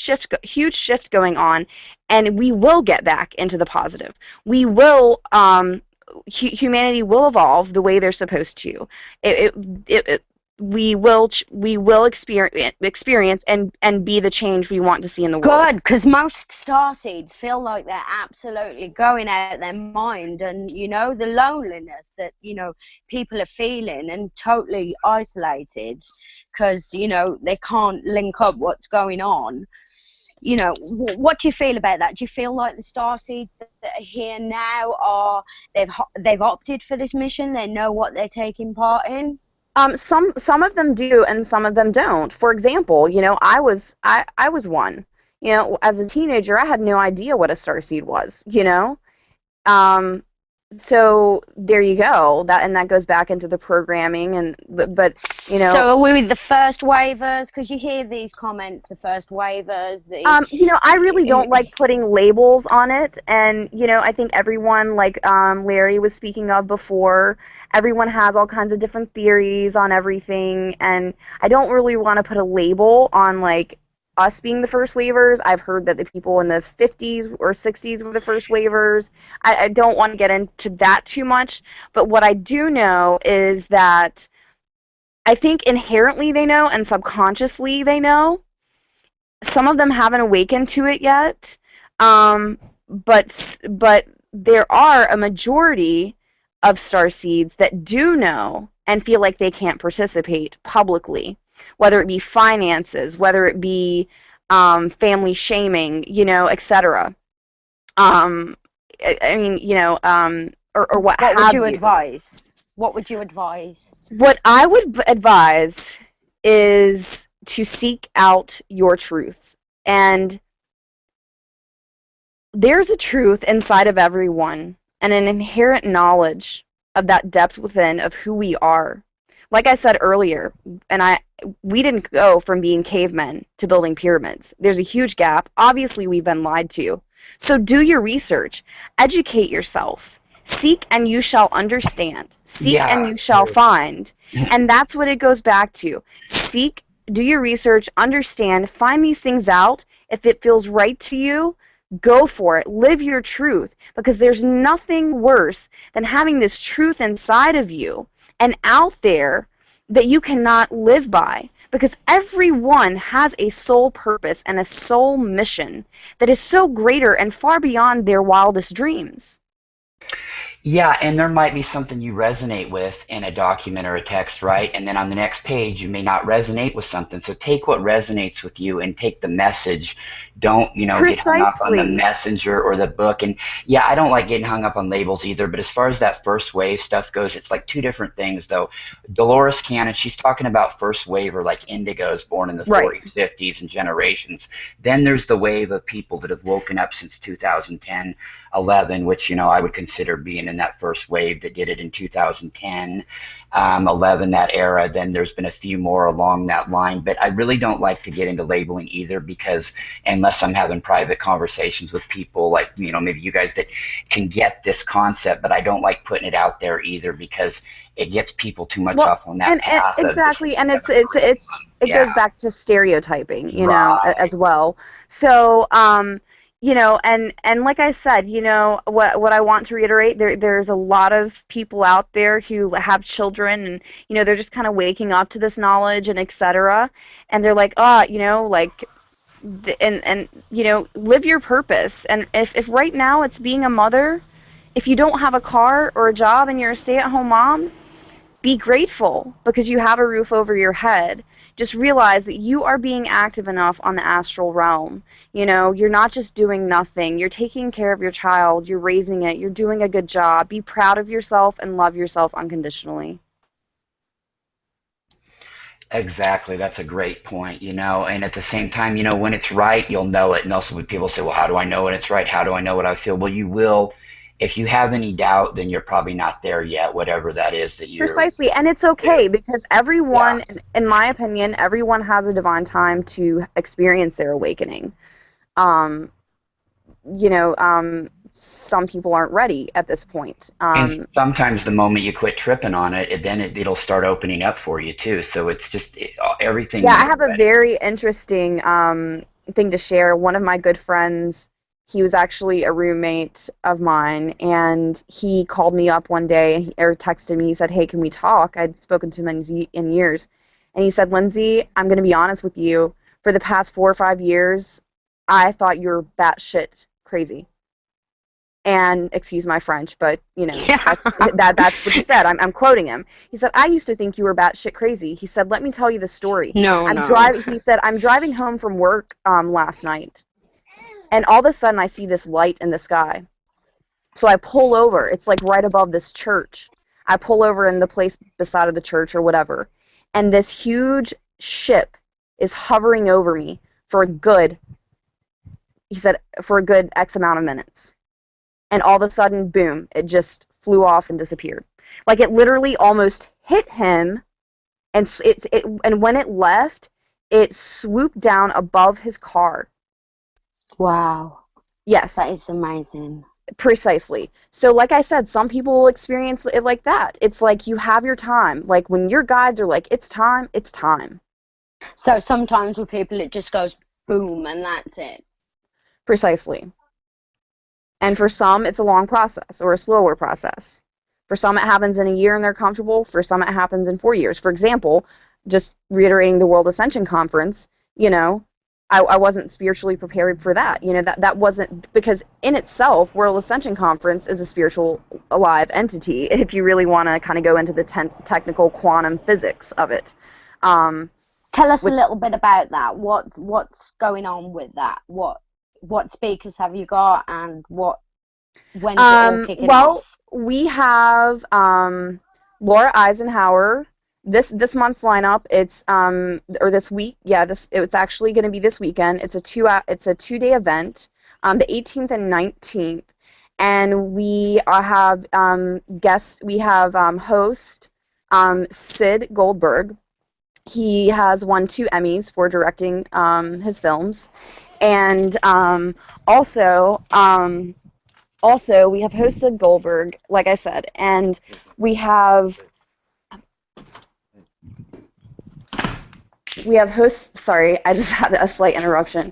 shift going on, and we will get back into the positive. We will, humanity will evolve the way they're supposed to. We will experience and be the change we want to see in the world. Good, because most starseeds feel like they're absolutely going out their mind, and you know the loneliness that people are feeling, and totally isolated because they can't link up what's going on. What do you feel about that? Do you feel like the starseeds that are here now they've opted for this mission? They know what they're taking part in? Some of them do, and some of them don't. For example, I was one. As a teenager, I had no idea what a starseed was. Um, so there you go. That goes back into the programming, but. So are we the first waivers? Because you hear these comments, the first waivers. I really don't like putting labels on it, and I think everyone, like Larry was speaking of before, everyone has all kinds of different theories on everything, and I don't really want to put a label on like us being the first waivers. I've heard that the people in the 50s or 60s were the first waivers. I don't want to get into that too much, but what I do know is that I think inherently they know and subconsciously they know. Some of them haven't awakened to it yet, but there are a majority of starseeds that do know and feel like they can't participate publicly, whether it be finances, whether it be family shaming, etc. I mean, or what have you. What would you advise? What would you advise? What I would advise is to seek out your truth. And there's a truth inside of everyone and an inherent knowledge of that depth within of who we are. Like I said earlier, we didn't go from being cavemen to building pyramids. There's a huge gap. Obviously, we've been lied to. So do your research. Educate yourself. Seek and you shall understand. Seek and Yeah. you shall find. And that's what it goes back to. Seek, do your research, understand, find these things out. If it feels right to you, go for it. Live your truth, because there's nothing worse than having this truth inside of you and out there that you cannot live by, because everyone has a soul purpose and a soul mission that is so greater and far beyond their wildest dreams. Yeah, and there might be something you resonate with in a document or a text, right? And then on the next page, you may not resonate with something. So take what resonates with you and take the message. Don't, get hung up on the Precisely. messenger or the book. And yeah, I don't like getting hung up on labels either. But as far as that first wave stuff goes, it's like two different things, though. Dolores Cannon, she's talking about first wave or like indigos born in the Right. 40s, 50s, and generations. Then there's the wave of people that have woken up since 2010, 11, which I would consider being in that first wave that did it in 2010, 11, that era. Then there's been a few more along that line, but I really don't like to get into labeling either, because unless I'm having private conversations with people like maybe you guys that can get this concept, but I don't like putting it out there either, because it gets people too much Well, off on that and path of just exactly, and it yeah, goes back to stereotyping, right. as well. So, and like I said, what I want to reiterate, there's a lot of people out there who have children, and they're just kind of waking up to this knowledge and etc. And they're like, like, live your purpose. And if right now it's being a mother, if you don't have a car or a job and you're a stay-at-home mom, be grateful because you have a roof over your head. Just realize that you are being active enough on the astral realm. You're not just doing nothing. You're taking care of your child. You're raising it. You're doing a good job. Be proud of yourself and love yourself unconditionally. Exactly. That's a great point, and at the same time, when it's right, you'll know it. And also when people say, well, how do I know when it's right? How do I know what I feel? Well, you will. If you have any doubt, then you're probably not there yet, whatever that is that you're Precisely, and it's there. okay because Yeah. everyone, in my opinion, everyone has a divine time to experience their awakening. Um, some people aren't ready at this point. And sometimes the moment you quit tripping on it, then it'll start opening up for you too. So it's just everything Yeah, when I you're have a ready. very interesting thing to share. One of my good friends, he was actually a roommate of mine, and he called me up one day or texted me. He said, "Hey, can we talk?" I'd spoken to him in years, and he said, "Lindsey, I'm going to be honest with you. For the past 4 or 5 years, I thought you were batshit crazy." And excuse my French, but Yeah. that's what he said. I'm quoting him. He said, "I used to think you were batshit crazy." He said, "Let me tell you the story. No, I'm no. driving." He said, "I'm driving home from work last night, and all of a sudden I see this light in the sky. So I pull over. It's like right above this church. I pull over in the place beside of the church or whatever, and this huge ship is hovering over me for a good." He said, "For a good X amount of minutes." And all of a sudden, boom, it just flew off and disappeared. Like it literally almost hit him, and and when it left, it swooped down above his car. Wow. Yes, That is amazing. precisely. So like I said, some people will experience it like that. It's like you have your time. Like when your guides are like, it's time, it's time. So sometimes with people it just goes boom and that's it. Precisely. And for some, it's a long process or a slower process. For some, it happens in a year and they're comfortable. For some, it happens in 4 years. For example, just reiterating the World Ascension Conference, I wasn't spiritually prepared for that. That wasn't, because in itself, World Ascension Conference is a spiritual alive entity, if you really want to kind of go into the technical quantum physics of it. Tell us Which, a little bit about that. What's going on with that? What speakers have you got, and when's it all kicking well, off? we have Laura Eisenhower. This month's lineup, it's or this week, yeah, it's actually going to be this weekend. It's a 2-day event, the 18th and 19th, and we have guests. We have host Sid Goldberg. He has won 2 Emmys for directing his films, and also also we have hosted Goldberg, like I said, and we have hosts. Sorry, I just had a slight interruption.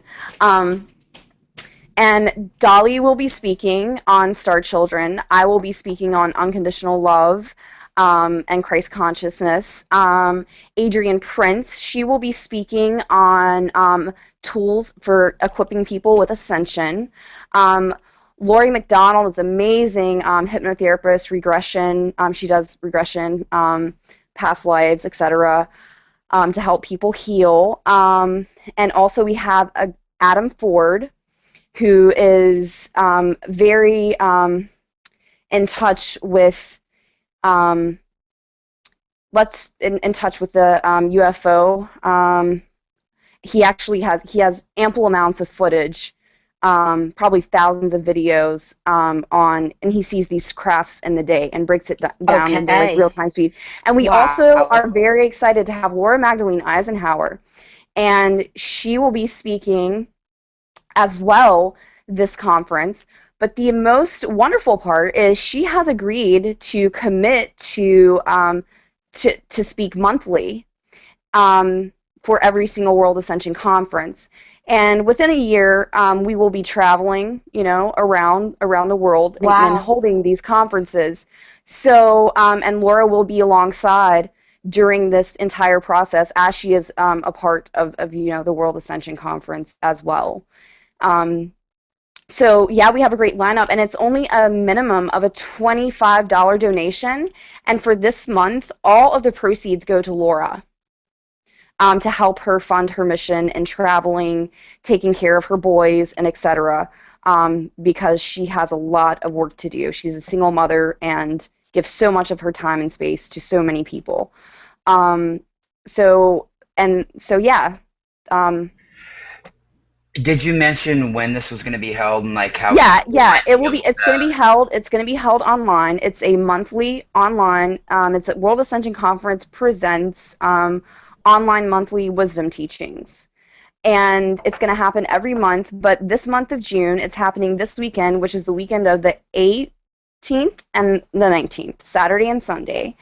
And Dollie will be speaking on Star Children. I will be speaking on unconditional love and Christ consciousness. Adrienne Prince, she will be speaking on tools for equipping people with ascension. Lori McDonald is amazing hypnotherapist, regression. She does regression, past lives, etc., to help people heal. And also we have Adam Ford, who is very in touch with in touch with the UFO. He actually has ample amounts of footage, probably thousands of videos on, and he sees these crafts in the day and breaks it down into like real-time speed. And we also are very excited to have Laura Magdalene Eisenhower, and she will be speaking as well this conference. But the most wonderful part is she has agreed to commit to speak monthly for every single World Ascension conference. And within a year, we will be traveling, around the world and holding these conferences. So, and Laura will be alongside during this entire process, as she is a part of the World Ascension Conference as well. So yeah, we have a great lineup, and it's only a minimum of a $25 donation. And for this month, all of the proceeds go to Laura to help her fund her mission and traveling, taking care of her boys, and etc. Because she has a lot of work to do. She's a single mother and gives so much of her time and space to so many people. So yeah. Did you mention when this was going to be held and like how? Yeah. It will be. It's going to be held. It's going to be held online. It's a monthly online. It's a World Ascension Conference presents online monthly wisdom teachings, and it's going to happen every month. But this month of June, it's happening this weekend, which is the weekend of the 18th and the 19th, Saturday and Sunday,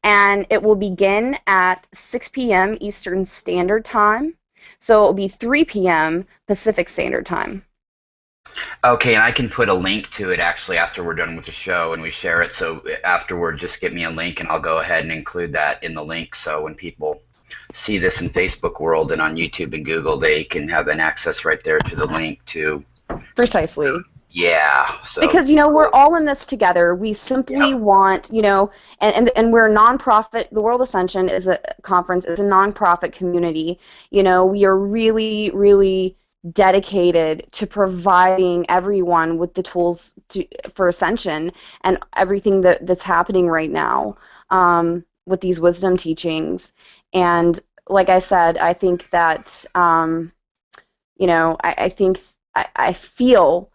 and it will begin at 6 p.m. Eastern Standard Time. So it will be 3 p.m. Pacific Standard Time. Okay, and I can put a link to it actually after we're done with the show and we share it. So afterward, just get me a link and I'll go ahead and include that in the link. So when people see this in Facebook world and on YouTube and Google, they can have an access right there to the link to. Precisely. Yeah. So, because, we're all in this together. We simply want, and we're a nonprofit. The World Ascension is a conference, is a nonprofit community. We are really, really dedicated to providing everyone with the tools for ascension and everything that's happening right now with these wisdom teachings. And like I said, I think that, I feel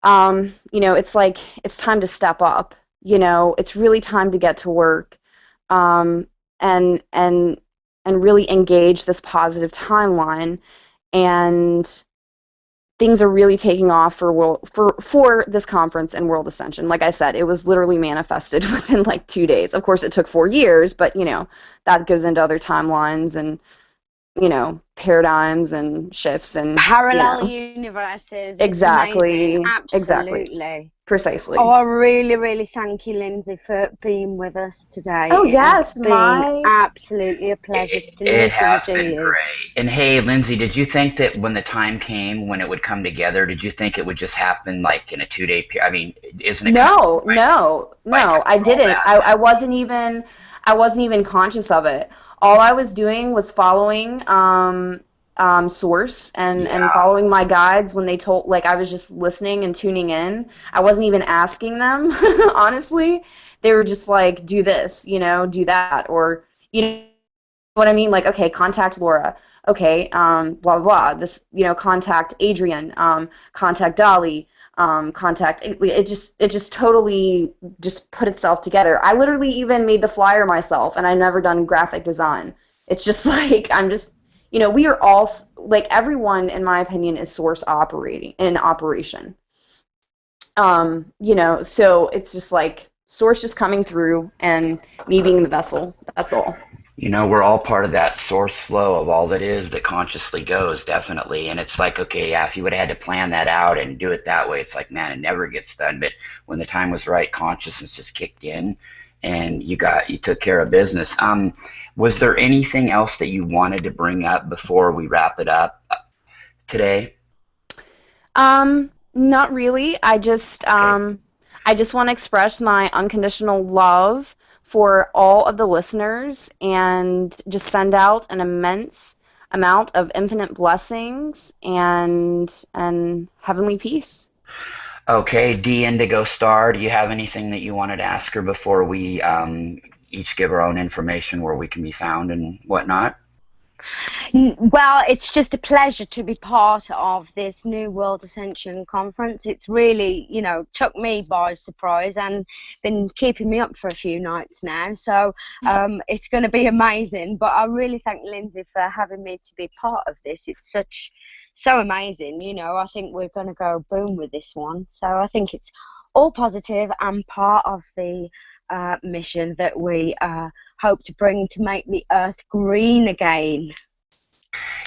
it's like it's time to step up. It's really time to get to work, and really engage this positive timeline. And things are really taking off for this conference and World Ascension. Like I said, it was literally manifested within like 2 days. Of course, it took 4 years, but that goes into other timelines and paradigms and shifts and parallel universes. Exactly. Absolutely. Exactly. Precisely. Oh, I really, really thank you, Lindsey, for being with us today. Oh, yes, it's been absolutely a pleasure to listen to you. Great. And hey, Lindsey, did you think that when the time came when it would come together, did you think it would just happen like in a 2-day period? I mean, isn't it? No, I didn't. I wasn't even conscious of it. All I was doing was following source and following my guides when they told, like, I was just listening and tuning in. I wasn't even asking them, honestly. They were just like, do this, do that, or, what I mean? Like, okay, contact Laura. Okay, blah, blah, blah. This, contact Adrienne, contact Dollie, contact. It just totally just put itself together. I literally even made the flyer myself, and I've never done graphic design. It's just like, I'm just, we are all, like, everyone, in my opinion, is source in operation. You know, so it's just like source just coming through and me being the vessel. That's all. You know, we're all part of that source flow of all that is that consciously goes, definitely. And it's like, okay, yeah, if you would have had to plan that out and do it that way, it's like, man, it never gets done. But when the time was right, consciousness just kicked in and you took care of business. Was there anything else that you wanted to bring up before we wrap it up today? Not really. Okay. I just want to express my unconditional love for all of the listeners and just send out an immense amount of infinite blessings and heavenly peace. Okay, D Indigostar, do you have anything that you wanted to ask her before we each give our own information where we can be found and whatnot? Well, it's just a pleasure to be part of this New World Ascension conference. It's really, took me by surprise and been keeping me up for a few nights now. So it's going to be amazing. But I really thank Lindsey for having me to be part of this. It's so amazing. I think we're going to go boom with this one. So I think it's all positive and part of the mission that we hope to bring to make the earth green again.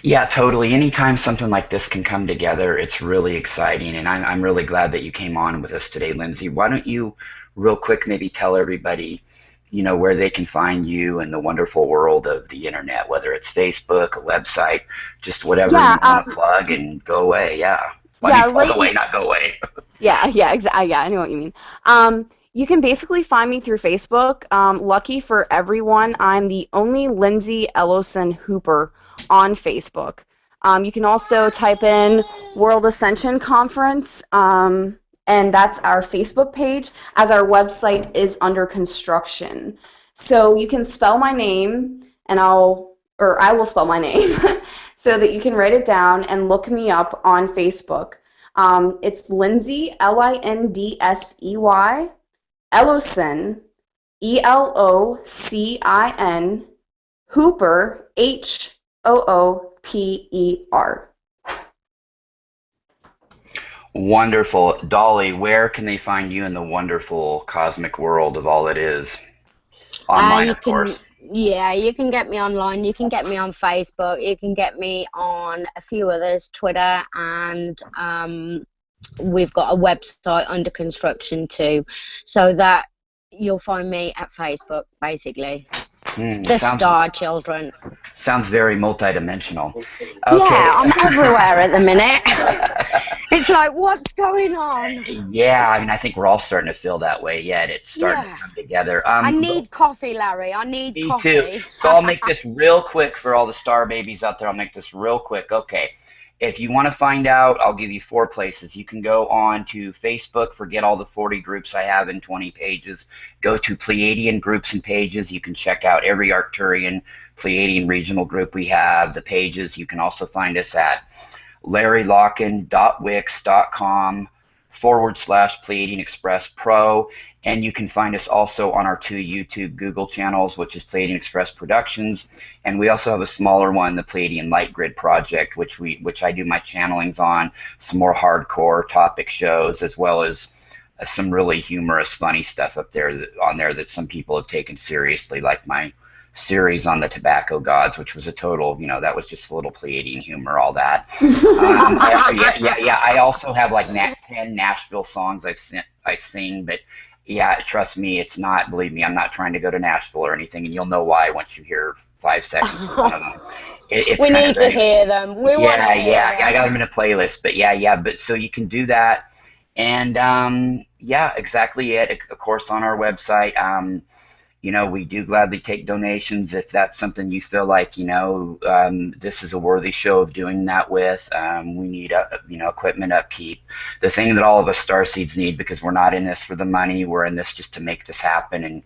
Yeah, totally. Anytime something like this can come together, it's really exciting, and I'm really glad that you came on with us today, Lindsey. Why don't you, real quick, maybe tell everybody, where they can find you in the wonderful world of the internet, whether it's Facebook, a website, just whatever Yeah, you want to plug and go away. Yeah. Well, I yeah, mean, plug away, not go away. yeah, exactly. Yeah, I know what you mean. You can basically find me through Facebook. Lucky for everyone, I'm the only Lindsey Elocin Hooper on Facebook. You can also type in World Ascension Conference, and that's our Facebook page, as our website is under construction. So you can spell my name, and I will spell my name, so that you can write it down and look me up on Facebook. It's Lindsey, Lindsey, Elocin, Elocin, Hooper, Hooper. Wonderful. Dollie, where can they find you in the wonderful cosmic world of all it is? Online, of course. Yeah, you can get me online. You can get me on Facebook. You can get me on a few others, Twitter, and we've got a website under construction too, so that you'll find me at Facebook, basically. The Star Children. Sounds very multidimensional. Okay. Yeah, I'm everywhere at the minute. It's like, what's going on? Yeah, I mean, I think we're all starting to feel that way yet. It's starting to come together. I need coffee, Larry. I need coffee. Me too. So I'll make this real quick for all the star babies out there. I'll make this real quick. Okay. If you want to find out, I'll give you 4 places. You can go on to Facebook, forget all the 40 groups I have in 20 pages. Go to Pleiadian groups and pages. You can check out every Arcturian Pleiadian regional group we have, the pages. You can also find us at larrylocken.wix.com/Pleiadian Express Pro. And you can find us also on our 2 YouTube Google channels, which is Pleiadian Express Productions, and we also have a smaller one, the Pleiadian Light Grid Project, which I do my channelings on, some more hardcore topic shows, as well as some really humorous, funny stuff up there that some people have taken seriously, like my series on the tobacco gods, which was a total, that was just a little Pleiadian humor, all that. I also have like 10 Nashville songs I sing, but yeah, trust me, it's not, believe me, I'm not trying to go to Nashville or anything, and you'll know why once you hear 5 seconds of one of them. We need to hear them. We want to hear them. I got them in a playlist, but but so you can do that, and exactly it. Of course, on our website, we do gladly take donations if that's something you feel like, this is a worthy show of doing that with. We need, equipment upkeep. The thing that all of us starseeds need, because we're not in this for the money, we're in this just to make this happen. And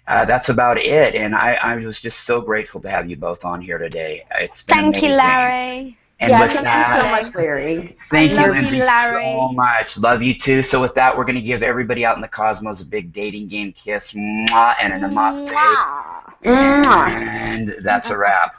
that's about it. And I was just so grateful to have you both on here today. It's been amazing. Thank you, Larry. And thank you so much, Larry. Thank you, Lindsey, Larry, so much. Love you too. So with that, we're going to give everybody out in the cosmos a big dating game kiss, mwah, and a namaste. Mwah. And that's a wrap.